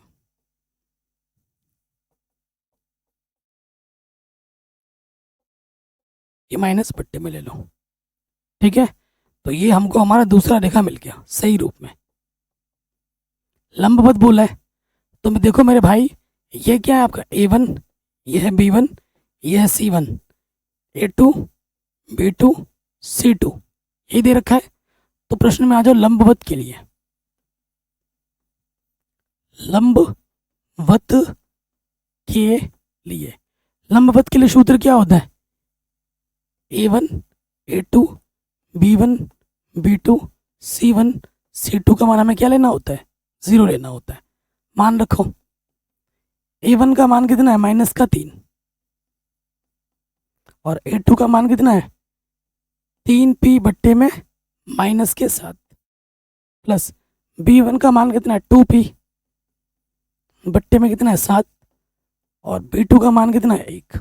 ये माइनस बट्टे में ले लो, ठीक है। तो ये हमको हमारा दूसरा रेखा मिल गया सही रूप में, लंबवत बोला है। तो देखो मेरे भाई, ये क्या है आपका a1, ये है b1, ये है c1, a2 b2 c2, ये दे रखा है। तो प्रश्न में आ जाओ लंबवत के लिए, लंबवत के लिए, लंबवत के लिए सूत्र क्या होता है, a1 a2 b1 b2 c1 c2 का मान हमें क्या लेना होता है, 0 लेना होता है। मान रखो a1 का मान कितना है माइनस का 3, और a2 का मान कितना है 3p बट्टे में माइनस के 7, प्लस b1 का मान कितना है 2p बट्टे में कितना है 7, और b2 का मान कितना है 1,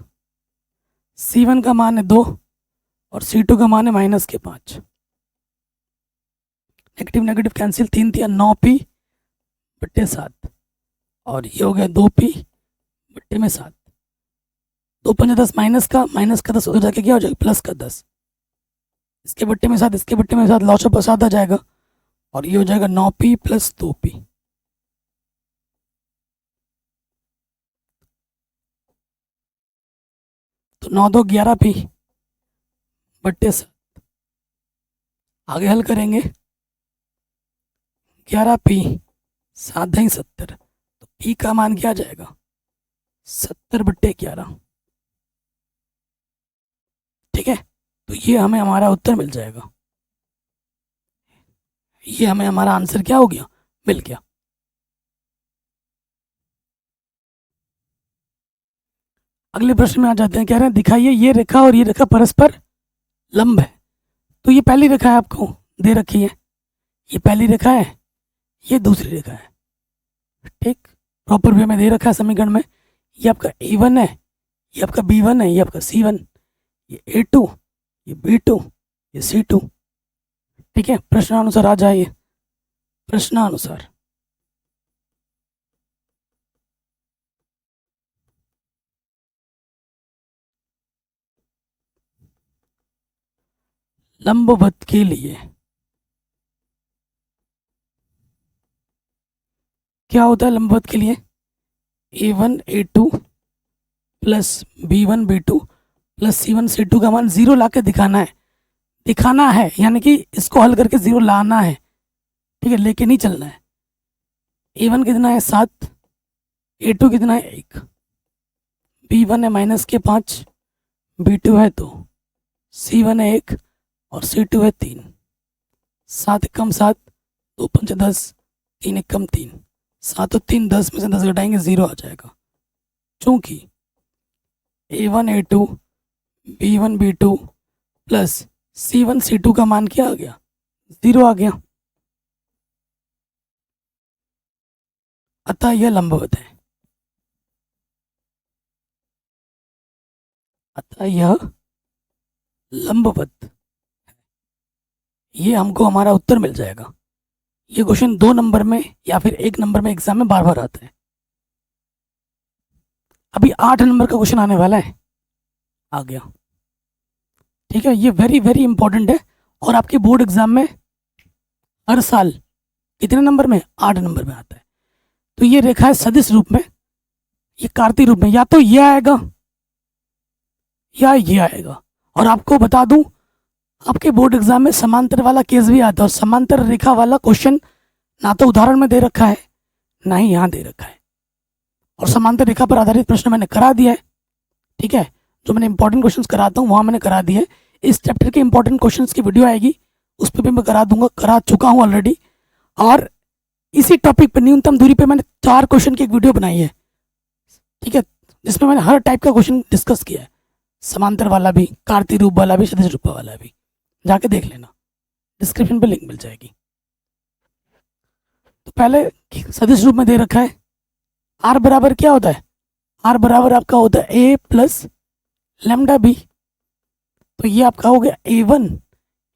c1 का मान है 2, और c2 का मान है माइनस के 5। नेगेटिव नेगेटिव कैंसिल, 3 3 9p बट्टे 7, और ये हो गया 2p बट्टे में 7। 2×5 = 10, माइनस का 10 उधर जाके क्या हो जाएगा, प्लस का 10। इसके बट्टे में 7, इसके बट्टे में 7, लॉस ऑफ 7 आ जाएगा और ये हो जाएगा 9p + 2p। तो 9 2 11p बट्टे 7। आगे हल करेंगे, 11p 7 × 70, तो p का मान क्या आ जाएगा, 70/11। ठीक है, तो ये हमें हमारा उत्तर मिल जाएगा, ये हमें हमारा आंसर क्या हो गया, मिल गया। अगले प्रश्न में आ जाते हैं, कह रहे हैं दिखाइए ये रेखा और ये रेखा परस्पर लंब है। तो ये पहली रेखा है, आपको दे रखी है, ये पहली रेखा है, ये दूसरी रेखा है। ठीक, प्रॉपर वे में दे रखा है समीकरण में। ये आपका A1 है, ये आपका B1 है, ये आपका C1, ये A2, ये B2, ये C2। ठीक है, प्रश्नानुसार आ जाइए, प्रश्नानुसार। लंबवत के लिए क्या होता है, लंबवत के लिए A1 A2 plus B1 B2 plus C1 C2 का मान 0 ला के दिखाना है, यानी कि इसको हल करके 0 लाना है। ठीक है, लेके नहीं चलना है। A1 कितना है, 7, A2 कितना है, 1, B1 है -5, B2 है 2, C1 है 1 और C2 है 3। 7 × 7, 2 × 5 = 10, 3 × 1 = 3, 7 और 3 10 में से 10 घटाएंगे 0 आ जाएगा। चूंकि A1 A2 B1 B2 plus C1 C2 का मान क्या आ गया, 0 आ गया, अतः यह लंबवत है, अतः यह लंबवत है। ये हमको हमारा उत्तर मिल जाएगा। ये क्वेश्चन 2 नंबर में या फिर 1 नंबर में एग्जाम में बार बार आता है। अभी 8 नंबर का क्वेश्चन आने वाला है, आ गया। ठीक है, ये वेरी वेरी इंपॉर्टेंट है और आपके बोर्ड एग्जाम में हर साल कितने नंबर में, 8 नंबर में आता है। तो ये रेखा है सदिश रूप में, ये कार्तीय रूप में, या तो ये आएगा या ये आएगा। और आपको बता दूं, आपके बोर्ड एग्जाम में समांतर वाला केस भी आता है और समांतर रेखा वाला क्वेश्चन ना तो उदाहरण में दे रखा है ना ही यहाँ दे रखा है, और समांतर रेखा पर आधारित प्रश्न मैंने करा दिया है। ठीक है, जो मैंने इंपॉर्टेंट क्वेश्चंस कराता हूँ वहाँ मैंने करा दिया है। इस चैप्टर के इंपॉर्टेंट क्वेश्चंस की वीडियो आएगी, उस पर भी मैं करा दूंगा, करा चुका हूँ ऑलरेडी। और इसी टॉपिक पर न्यूनतम दूरी पे मैंने 4 क्वेश्चन की एक वीडियो बनाई है। ठीक है, जिसमें मैंने हर टाइप का क्वेश्चन डिस्कस किया है, समांतर वाला भी, कार्तीय रूप वाला भी, सदिश रूप वाला भी, जाके देख लेना, डिस्क्रिप्शन पे लिंक मिल जाएगी। तो पहले सदिश रूप में दे रखा है, आर बराबर क्या होता है, आर बराबर आपका होता है ए प्लस लैम्डा बी। तो ये आपका हो गया A1,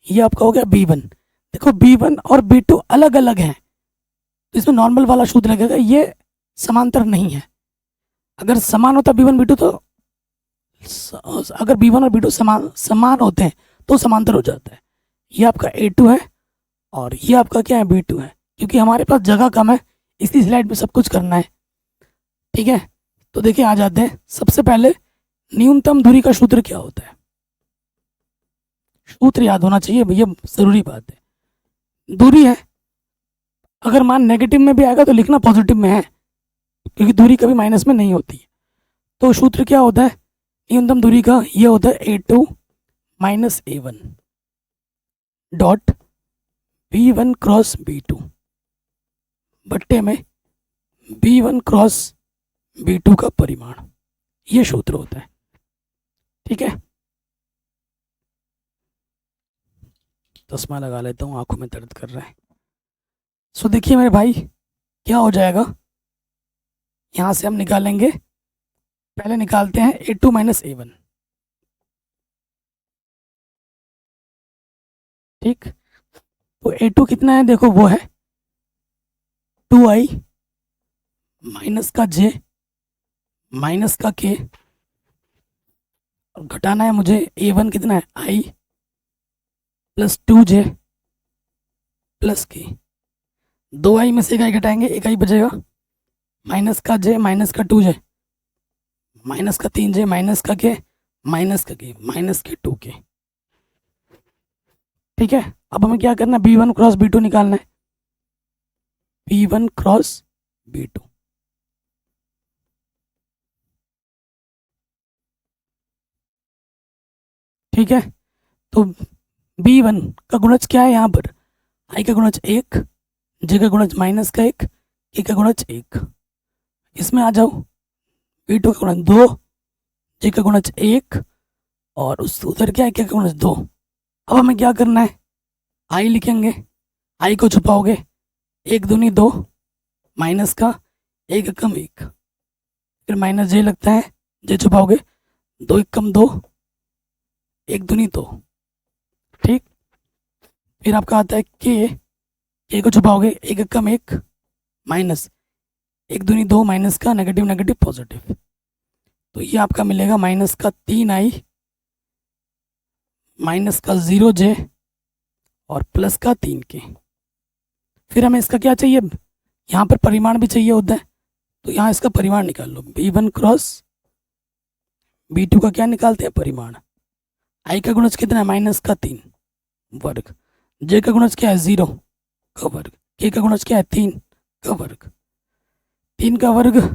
ये आपका हो गया B1। देखो B1 और B2 अलग अलग हैं, तो इसमें नॉर्मल वाला सूत्र लगेगा, ये समांतर नहीं है। अगर समान होता B1 B2 तो अगर B1 और B2 समान होते हैं तो समांतर हो जाता है। ये आपका A2 है और ये आपका क्या है, B2 है। क्योंकि हमारे पास जगह कम है, इसी स्लाइड में सब कुछ करना है। ठीक है, तो देखिए आ जाते हैं। सबसे पहले न्यूनतम दूरी का सूत्र क्या होता है, सूत्र याद होना चाहिए भैया, जरूरी बात है। दूरी है, अगर मान नेगेटिव में भी आएगा तो लिखना पॉजिटिव में है, क्योंकि दूरी कभी माइनस में नहीं होती है। तो सूत्र क्या होता है न्यूनतम दूरी का, ये होता है A2 - A1 dot B1 cross B2 बट्टे में B1 क्रॉस B2 का परिमाण, ये सूत्र होता है। ठीक है, चश्मा लगा लेता हूँ, आंखों में दर्द कर रहा है। सो देखिए मेरे भाई, क्या हो जाएगा, यहाँ से हम निकालेंगे, पहले निकालते हैं A2 - A1। ठीक, तो A2 कितना है, देखो वो है 2i माइनस का जे माइनस का के, और घटाना है मुझे A1 कितना है आई प्लस 2J प्लस के। 2i में से एक आई घटाएंगे, एक आई बचेगा, माइनस का जे माइनस का 2J माइनस का 3J माइनस का के माइनस का के माइनस के 2K। ठीक है, अब हमें क्या करना है, B1 क्रॉस B2 निकालना है, B1 क्रॉस B2। ठीक है, तो B1 का गुणज क्या है यहाँ पर, आई का गुणज 1, जे का गुणज माइनस का 1, के का गुणज 1। इसमें आ जाओ, B2 का गुणज 2, जे का गुणज 1, और उस उधर क्या है, के का गुणज 2। अब हमें क्या करना है, आई लिखेंगे, आई को छुपाओगे, 1 दूनी 2 माइनस का 1 कम 1, फिर माइनस जे लगता है, जे छुपाओगे, 2 1 कम 2, 1 दूनी 2। ठीक, फिर आपका आता है के को छुपाओगे, 1 कम 1 माइनस 1 दूनी 2 माइनस का नेगेटिव नेगेटिव पॉजिटिव, तो ये आपका मिलेगा माइनस का 3i माइनस का 0J और प्लस का 3K। फिर हमें इसका क्या चाहिए, यहाँ पर परिमाण भी चाहिए होता है, तो यहाँ इसका परिमाण निकाल लो, B1 क्रॉस B2 का क्या निकालते हैं परिमाण, आई का गुणज कितना है माइनस का 3 वर्ग, जे का गुणज क्या है 0 का वर्ग, के का गुणज क्या है 3 का वर्ग, 3 का वर्ग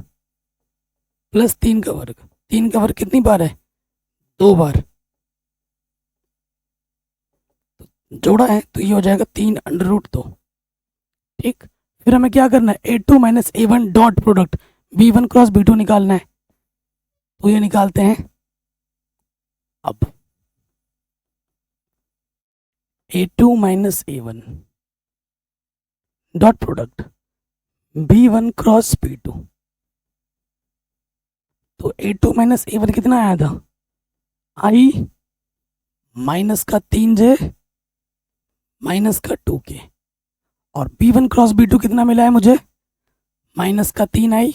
प्लस 3 का वर्ग, 3 का वर्ग कितनी बार है 2 बार, जोड़ा है तो ये हो जाएगा 3 अंडर रूट 2। ठीक, फिर हमें क्या करना है, A2 minus A1 dot product B1 cross B2 निकालना है, तो ये निकालते हैं। अब A2 minus A1 dot product B1 cross B2, तो A2 माइनस A1 कितना आया था, आई माइनस का 3J माइनस का 2K, और B1 क्रॉस B2 कितना मिला है मुझे, माइनस का 3i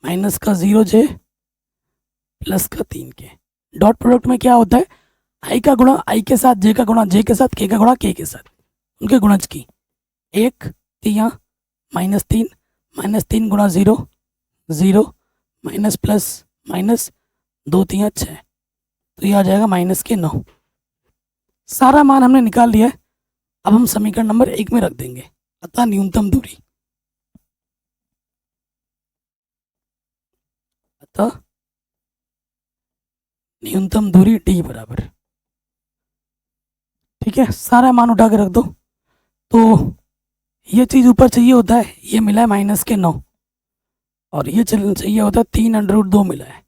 माइनस का 0J प्लस का 3K। डॉट प्रोडक्ट में क्या होता है, आई का गुणा आई के साथ, जे का गुणा जे के साथ, के का गुणा के साथ, उनके गुणज की, 1 3 माइनस 3 गुणा 0 0 माइनस प्लस माइनस 2 3 6, तो ये आ जाएगा माइनस के 9। सारा मान हमने निकाल लिया है, अब हम समीकरण नंबर 1 में रख देंगे, अतः न्यूनतम दूरी, अतः न्यूनतम दूरी D बराबर, ठीक है, सारा मान उठा के रख दो। तो ये चीज़ ऊपर चाहिए होता है, ये मिला है माइनस के 9, और ये चाहिए होता है 3 अंडर रूट 2 मिला है,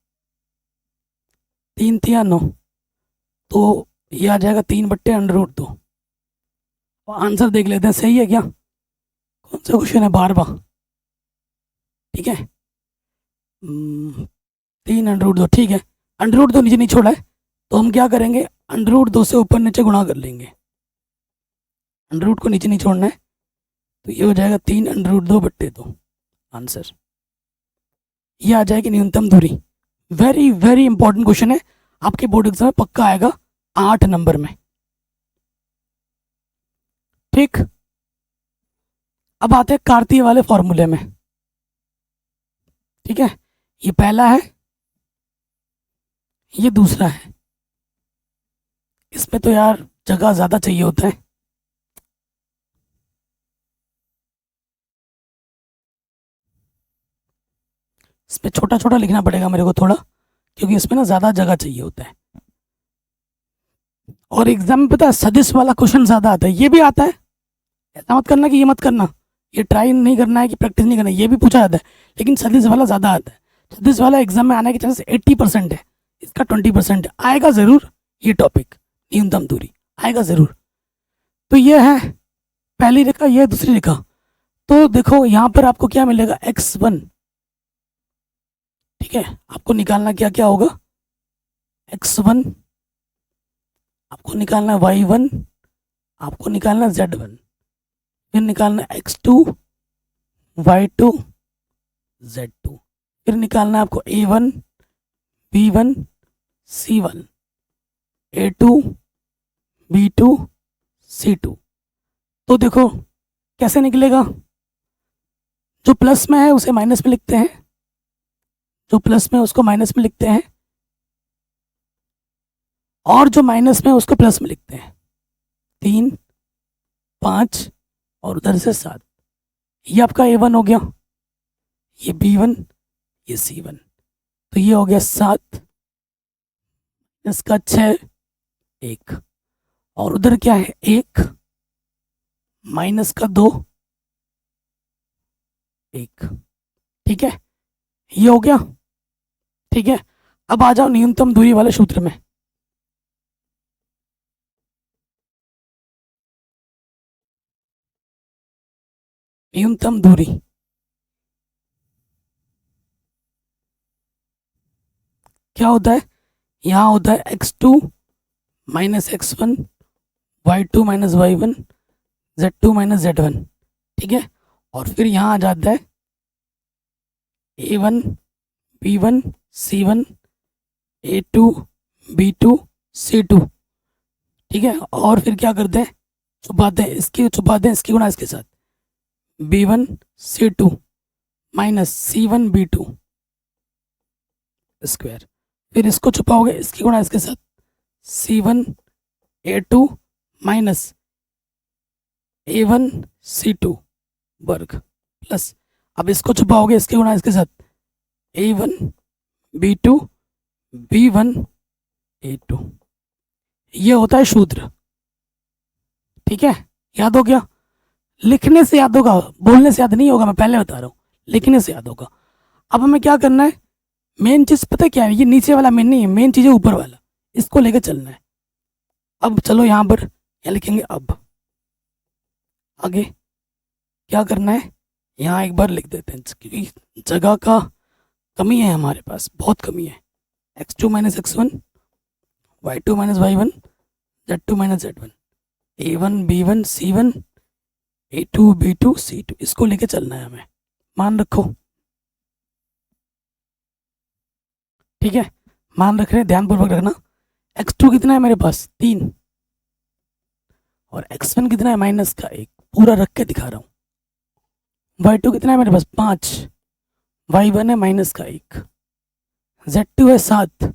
3 3 9, तो ये आ जाएगा 3 बट्टे अंडर रूट 2। आंसर देख लेते हैं, सही है क्या, कौन सा क्वेश्चन है 12वां, ठीक है, 3 अंडर रूट 2, ठीक है, अंडर रूट 2 नीचे नहीं छोड़ा है, तो हम क्या करेंगे, अंडर रूट 2 से ऊपर नीचे गुणा कर लेंगे, अंडर रूट को नीचे नहीं छोड़ना है, तो ये हो जाएगा 3 अंडर रूट 2 बट्टे 2, आंसर ये आ जाएगी न्यूनतम दूरी। वेरी वेरी इंपॉर्टेंट क्वेश्चन है, आपके बोर्ड एग्जाम में पक्का आएगा 8 नंबर में। ठीक, अब आते हैं कार्तीय वाले फॉर्मूले में, ठीक है, ये पहला है, ये दूसरा है, इसमें तो यार जगह ज्यादा चाहिए होता है, इसमें छोटा छोटा लिखना पड़ेगा मेरे को थोड़ा, क्योंकि इसमें ना ज्यादा जगह चाहिए होता है, और एग्जाम में पता है सदिश वाला क्वेश्चन ज्यादा आता है, ये भी आता है, ऐसा मत करना कि ये मत करना, ये ट्राई नहीं करना है कि प्रैक्टिस नहीं करना है, ये भी पूछा जाता है, लेकिन सदिश वाला ज़्यादा आता है, सदिश वाला एग्जाम में आने के चांसेस 80% है, इसका 20% आएगा ज़रूर, ये टॉपिक न्यूनतम दूरी आएगा ज़रूर। तो ये है पहली रेखा, ये है दूसरी रेखा, तो देखो यहाँ पर आपको क्या मिलेगा x1, ठीक है, आपको निकालना क्या क्या होगा, x1, आपको निकालना y1, आपको निकालना z1, फिर निकालना x2, y2 z2। फिर निकालना है आपको a1 b1 c1 a2 b2 c2। तो देखो कैसे निकलेगा, जो प्लस में है उसे माइनस में लिखते हैं, जो प्लस में है उसको माइनस में लिखते हैं, और जो माइनस में है उसको प्लस में लिखते हैं। 3 5 और उधर से 7। ये आपका a1 हो गया, ये b1 ये c1। तो ये हो गया 7 इसका 6 1, और उधर क्या है 1 माइनस का 2 1। ठीक है, ये हो गया। ठीक है, अब आ जाओ न्यूनतम दूरी वाले सूत्र में। न्यूनतम दूरी क्या होता है, यहाँ होता है x2 minus x1 y2 minus y1 z2 minus z1। ठीक है, और फिर यहाँ आ जाता है a1 b1 c1 a2 b2 c2। ठीक है, और फिर क्या करते हैं, छुपाते हैं इसकी गुणा इसके साथ b1 c2 minus c1 b2 square. फिर इसको छुपाओगे इसकी गुणा इसके साथ c1 a2 minus a1 c2 वर्ग प्लस, अब इसको छुपाओगे इसकी गुणा इसके साथ a1 b2 b1 a2। ये होता है सूत्र। ठीक है, याद हो गया, लिखने से याद होगा, बोलने से याद नहीं होगा, मैं पहले बता रहा हूँ, लिखने से याद होगा। अब हमें क्या करना है, मेन चीज पता है क्या है, ये नीचे वाला मेन नहीं है, मेन चीज है ऊपर वाला, इसको लेकर चलना है। अब चलो यहाँ पर यहाँ लिखेंगे। अब आगे क्या करना है, यहाँ एक बार लिख देते हैं क्योंकि जगह का कमी है, हमारे पास बहुत कमी है। x2 minus x1 y2 minus y1 z2 minus z1 a1 b1 c1 a2 b2 c2, इसको लेके चलना है हमें, मान रखो। ठीक है, मान रख रहे हैं, ध्यानपूर्वक रखना। x2 कितना है मेरे पास 3, और x1 कितना है माइनस का 1, पूरा रख के दिखा रहा हूँ। y2 कितना है मेरे पास 5, y1 है माइनस का 1, z2 है 7,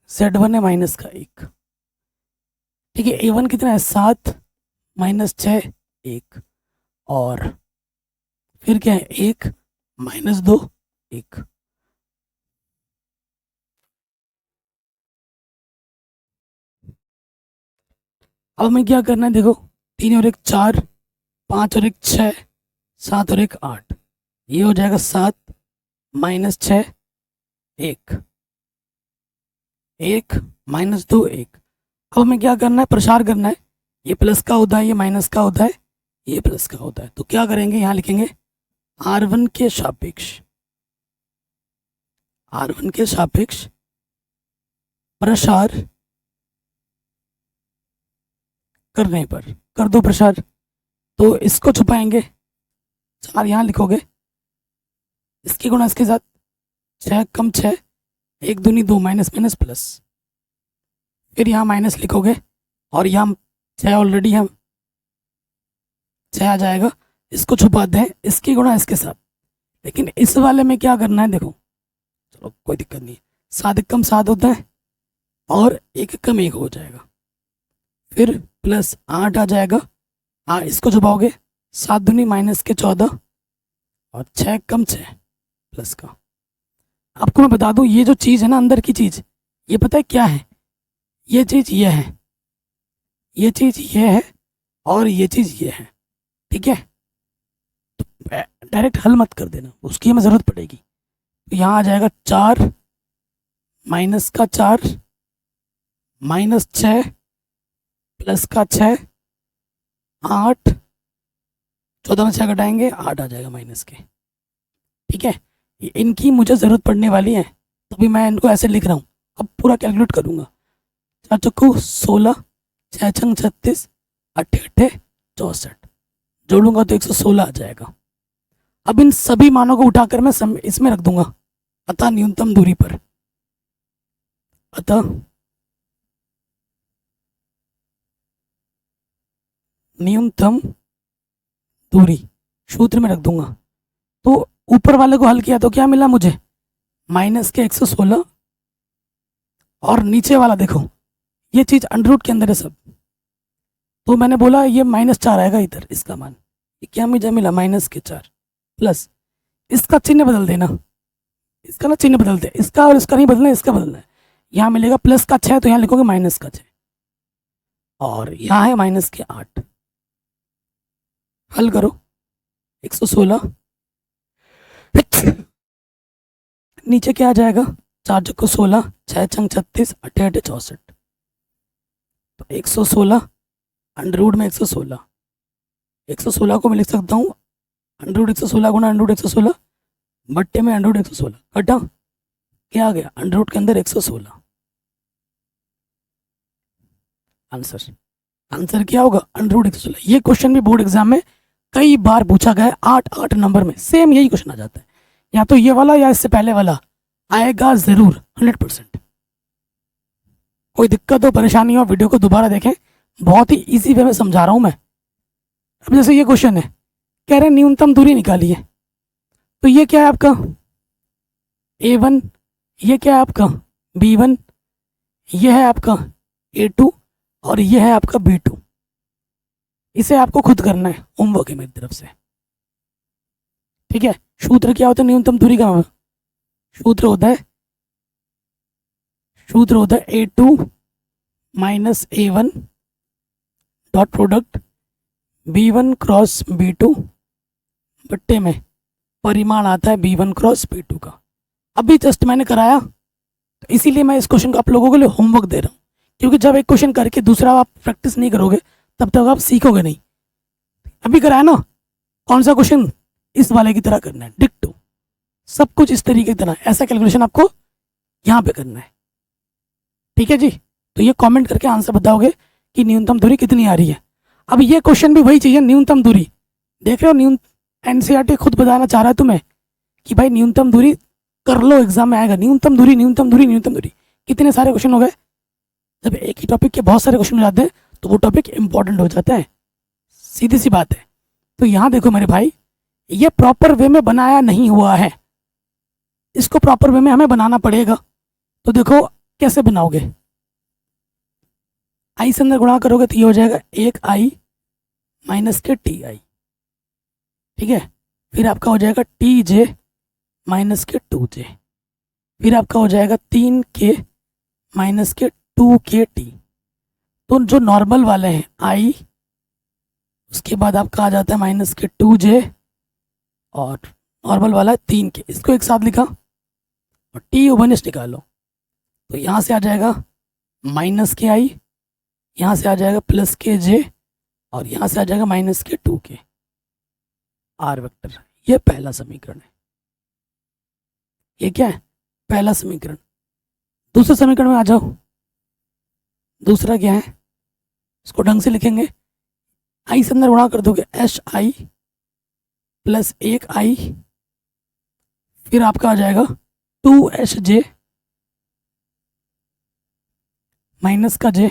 z1 है माइनस का 1। ठीक है, a1 कितना है 7 माइनस 6 1, और फिर क्या है 1 माइनस 2 1। अब हमें क्या करना है, देखो 3 और 1 4, 5 और 1 6, 7 और 1 8, ये हो जाएगा 7 माइनस 6 1 1 माइनस 2 1। अब हमें क्या करना है, प्रसार करना है, ये प्लस का होता है, ये माइनस का होता है, ये प्लस का होता है। तो क्या करेंगे, यहाँ लिखेंगे r1 के सापेक्ष, r1 के सापेक्ष प्रसार करने पर, कर दो प्रसार। तो इसको छुपाएंगे, 4 यहाँ लिखोगे, इसकी गुणा इसके साथ 6 कम 6 1 दूनी 2 माइनस माइनस प्लस, फिर यहाँ माइनस लिखोगे, और यहाँ 6 ऑलरेडी हम 6 आ जाएगा, इसको छुपाते हैं, इसकी गुणा इसके साथ। लेकिन इस वाले में क्या करना है, देखो चलो कोई दिक्कत नहीं, 7 कम 7 होता है, और 1 कम 1 हो जाएगा, फिर प्लस 8 आ जाएगा। हाँ, इसको छुपाओगे, 7 दूनी माइनस के 14, और 6 कम 6 प्लस का। आपको मैं बता दूं, ये जो चीज़ है ना अंदर की चीज़, ये पता है क्या है, ये चीज़ ये है, ये चीज़ ये है, और ये चीज़ ये है। ठीक है, तो डायरेक्ट हल मत कर देना, उसकी हमें ज़रूरत पड़ेगी। तो यहाँ आ जाएगा 4 माइनस का 4 माइनस 6 प्लस का 6 8, 14 में 6 घटाएंगे 8 आ जाएगा माइनस के। ठीक है, इनकी मुझे ज़रूरत पड़ने वाली है, तभी मैं इनको ऐसे लिख रहा हूँ। अब पूरा कैलकुलेट करूँगा, 4 चक्कू 16, 6 छंग 36, 8 8 64, जोड़ूंगा तो 116 आ जाएगा। अब इन सभी मानों को उठाकर मैं इसमें रख दूंगा, अतः न्यूनतम दूरी पर, अतः न्यूनतम दूरी सूत्र में रख दूंगा। तो ऊपर वाले को हल किया तो क्या मिला मुझे, माइनस के 116, और नीचे वाला देखो ये चीज अंडर रूट के अंदर है सब, तो मैंने बोला ये -4 आएगा इधर, इसका मान ये क्या मुझे मिला -4 प्लस इसका चिन्ह बदल देना, इसका ना चिन्ह बदलते, इसका और इसका नहीं बदलना, इसका बदलना है। यहाँ मिलेगा +6 तो यहाँ लिखोगे -6, और यहाँ है -8। हल करो, 116 नीचे क्या आ जाएगा, 4 चौको 16, 6 छंग 36, 8 8 64, तो 116 अंडर रूट में 116, 116 को मैं लिख सकता हूँ अंडर रूट 116 गुना अंडर रूट 116 बट्टे में अंडर रूट 116, कटा क्या आ गया, अंडर रूट के अंदर 116। आंसर क्या होगा, अंडर रूट 116। ये क्वेश्चन भी बोर्ड एग्जाम में कई बार पूछा गया है, 8 नंबर में सेम यही क्वेश्चन आ जाता है, या तो ये वाला या इससे पहले वाला आएगा जरूर 100%। कोई दिक्कत हो परेशानी हो वीडियो को दोबारा देखें, बहुत ही इजी वे में समझा रहा हूं मैं। अब जैसे ये क्वेश्चन है, कह रहे हैं न्यूनतम दूरी निकालिए, तो ये क्या है आपका A1, ये क्या है आपका B1, ये है आपका A2 और ये है आपका B2। इसे आपको खुद करना है, होमवर्क है मेरी तरफ से, ठीक है। सूत्र क्या होता है न्यूनतम दूरी का, सूत्र होता है A2 minus A1 dot product B1 cross B2 बट्टे में परिमाण आता है B1 क्रॉस B2 का। अभी जस्ट मैंने कराया, तो इसीलिए मैं इस क्वेश्चन को आप लोगों के लिए होमवर्क दे रहा हूँ, क्योंकि जब एक क्वेश्चन करके दूसरा आप प्रैक्टिस नहीं करोगे तब तक आप सीखोगे नहीं। अभी कराया ना, कौन सा क्वेश्चन, इस वाले की तरह करना है, डिक्टो सब कुछ इस तरीके की तरह, ऐसा कैलकुलेशन आपको यहाँ पे करना है, ठीक है जी। तो ये कमेंट करके आंसर बताओगे कि न्यूनतम दूरी कितनी आ रही है। अब ये क्वेश्चन भी वही चाहिए, न्यूनतम दूरी, देख रहे हो एनसीईआरटी खुद बताना चाह रहा है तुम्हें कि भाई न्यूनतम दूरी कर लो, एग्जाम में आएगा न्यूनतम दूरी न्यूनतम दूरी न्यूनतम दूरी। कितने सारे क्वेश्चन हो गए, जब एक ही टॉपिक के बहुत सारे क्वेश्चन हो जाते हैं तो वो टॉपिक इंपॉर्टेंट हो जाता है, सीधी सी बात है। तो यहाँ देखो मेरे भाई, ये प्रॉपर वे में बनाया नहीं हुआ है, इसको प्रॉपर वे में हमें बनाना पड़ेगा। तो देखो कैसे बनाओगे, आई से अंदर गुणा करोगे तो ये हो जाएगा 1i माइनस के ti, ठीक है। फिर आपका हो जाएगा tj माइनस के 2j, फिर आपका हो जाएगा 3k माइनस के 2kt। तो जो नॉर्मल वाले हैं i, उसके बाद आपका आ जाता है माइनस के 2j, और नॉर्मल वाला है 3k, इसको एक साथ लिखा और t ओवनिस निकालो, तो यहाँ से आ जाएगा माइनस के i, यहाँ से आ जाएगा प्लस के j, और यहाँ से आ जाएगा माइनस के 2k आर वेक्टर। ये पहला समीकरण है, ये क्या है पहला समीकरण। दूसरे समीकरण में आ जाओ, दूसरा क्या है, इसको ढंग से लिखेंगे, आई से अंदर गुणा कर दोगे hi प्लस 1i, फिर आपका आ जाएगा 2hj माइनस का j,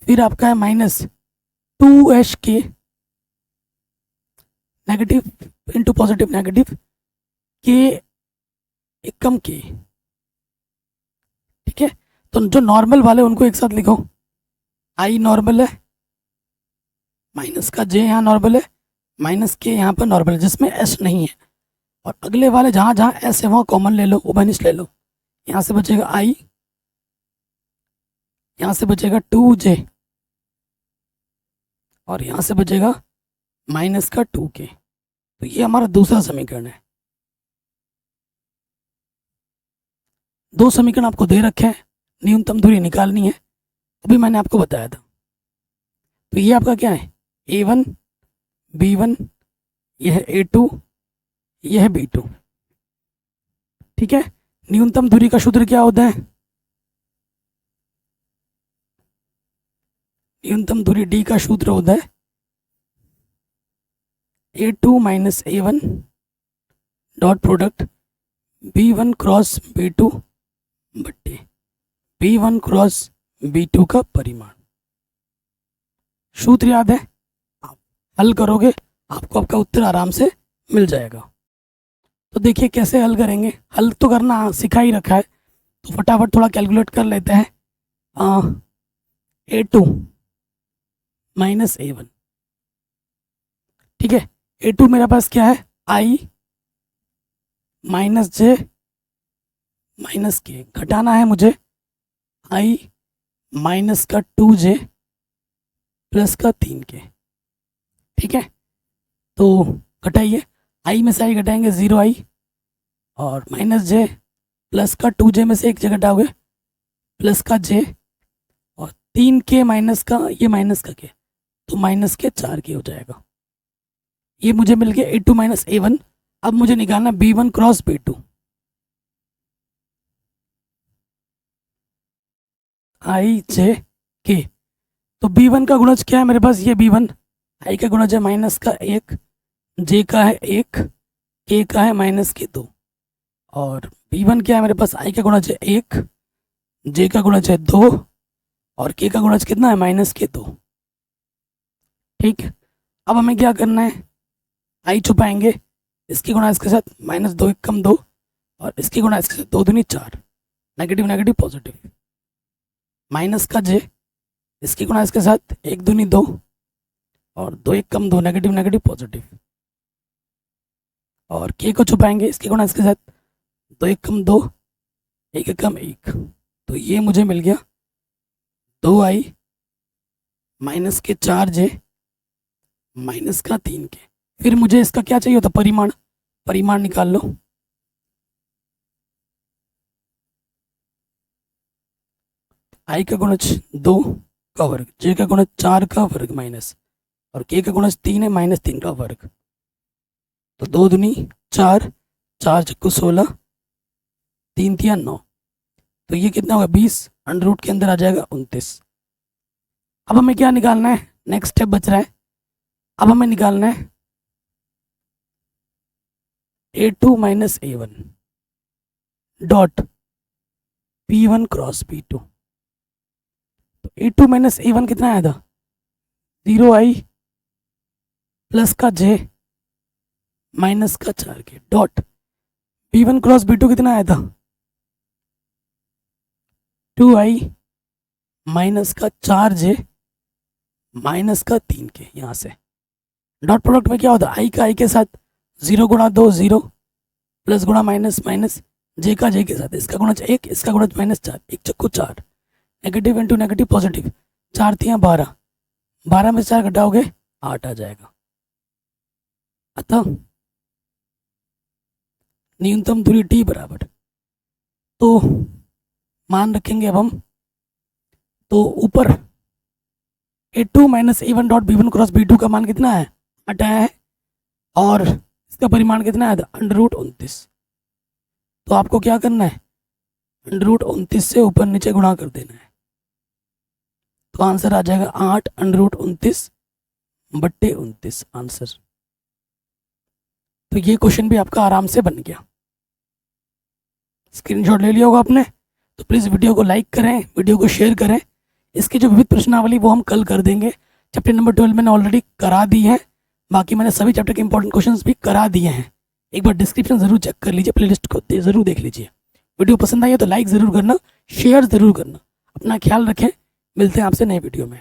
फिर आपका है minus 2hk, negative into positive negative, k एकम k, ठीक है। तो जो नॉर्मल वाले उनको एक साथ लिखो, i नॉर्मल है, माइनस का j यहाँ नॉर्मल है, माइनस k यहाँ पर नॉर्मल है जिसमें s नहीं है, और अगले वाले जहाँ जहाँ s है वहाँ कॉमन ले लो, ओबेनिस ले लो। यहाँ से बचेगा i, यहाँ से बचेगा 2j, और यहाँ से बचेगा माइनस का 2k। तो ये हमारा दूसरा समीकरण है। दो समीकरण आपको दे रखे हैं, न्यूनतम दूरी निकालनी है, अभी मैंने आपको बताया था। तो ये आपका क्या है, A1 B1, यह है A2, यह है B2, ठीक है। न्यूनतम दूरी का सूत्र क्या होता है, न्यूनतम दूरी D का सूत्र होता है A2 minus A1 dot product B1 cross B2 बट्टे B1 क्रॉस B2 का परिमाण। सूत्र याद है, आप हल करोगे आपको आपका उत्तर आराम से मिल जाएगा। तो देखिए कैसे हल करेंगे, हल तो करना सिखा ही रखा है, तो फटाफट थोड़ा कैलकुलेट कर लेते हैं। A2 माइनस A1, ठीक है। A2 मेरे पास क्या है, I माइनस जे माइनस के, घटाना है मुझे I माइनस का 2j प्लस का 3k, ठीक है। तो घटाइए, I में से I घटाएंगे 0i और माइनस जे प्लस का 2j में से एक जगह घटाओगे प्लस का j और 3k माइनस का ये माइनस का k, तो माइनस के 4k हो जाएगा। ये मुझे मिल गया A2 माइनस A1। अब मुझे निकालना B1 cross B2। I J K, तो B1 का गुणज क्या है मेरे पास, ये B1, I का गुणज है माइनस का 1, J का है 1, K का है माइनस के 2 और B1 क्या है मेरे पास, I का गुणज है 1, J का गुणज है 2 और K का गुणज कितना है, माइनस के 2, ठीक। अब हमें क्या करना है, I छुपाएंगे, इसकी गुणा इसके साथ माइनस 2 1 कम 2 और इसकी गुणा इसके साथ 2 दूनी 4, नेगेटिव नेगेटिव पॉजिटिव, माइनस का j, इसकी गुणा इसके साथ 1 दूनी 2 और 2 1 कम 2, नेगेटिव नेगेटिव पॉजिटिव, और k को छुपाएंगे, इसकी गुणा इसके साथ 2 1 कम 2 1 1 कम 1, तो ये मुझे मिल गया 2i माइनस के 4j माइनस का 3k। फिर मुझे इसका क्या चाहिए होता, परिमाण, परिमाण निकाल लो। I का गुणज 2 का वर्ग, J का गुणज 4 का वर्ग माइनस और K का गुणज 3 है माइनस 3 का वर्ग, तो 2 दूनी 4, 4 चक्कू 16, 3 तिया 9, तो ये कितना होगा 20, अंडर रूट के अंदर आ जाएगा 29। अब हमें क्या निकालना है, नेक्स्ट स्टेप बच रहा है। अब हमें निकालना है A2 minus A1 dot B1 cross B2। तो A2 माइनस A1 कितना आया था, 0i प्लस का j माइनस का 4k dot B1 cross B2 कितना आया था, 2i माइनस का 4j माइनस का 3k। यहाँ से डॉट प्रोडक्ट में क्या होता है, i का i के साथ 0 गुणा 2 0 प्लस गुणा माइनस माइनस, j का j के साथ इसका गुणज 1 इसका गुणज माइनस 4, 1 चक्कू 4, नेगेटिव इंटू नेगेटिव पॉजिटिव, 4 तिया 12, 12 में 4 घटाओगे 8 आ जाएगा। अतः न्यूनतम दूरी t बराबर, तो मान रखेंगे अब हम, तो ऊपर A2 minus A1 dot B1 cross B2 का मान कितना है, हटाया है, और इसका परिमाण कितना आया था, अंडर रूट 29। तो आपको क्या करना है, अंडर रूट 29 से ऊपर नीचे गुणा कर देना है, तो आंसर आ जाएगा 8 अंडर रूट 29 बट्टे 29 आंसर। तो ये क्वेश्चन भी आपका आराम से बन गया। स्क्रीनशॉट ले लिया होगा आपने, तो प्लीज़ वीडियो को लाइक करें, वीडियो को शेयर करें। इसकी जो विविध प्रश्नावली वो हम कल कर देंगे। चैप्टर नंबर 12 मैंने ऑलरेडी करा दी है, बाकी मैंने सभी चैप्टर के इंपॉर्टेंट क्वेश्चंस भी करा दिए हैं। एक बार डिस्क्रिप्शन ज़रूर चेक कर लीजिए, प्लेलिस्ट को ज़रूर देख लीजिए। वीडियो पसंद आई है तो लाइक ज़रूर करना, शेयर ज़रूर करना। अपना ख्याल रखें, मिलते हैं आपसे नए वीडियो में।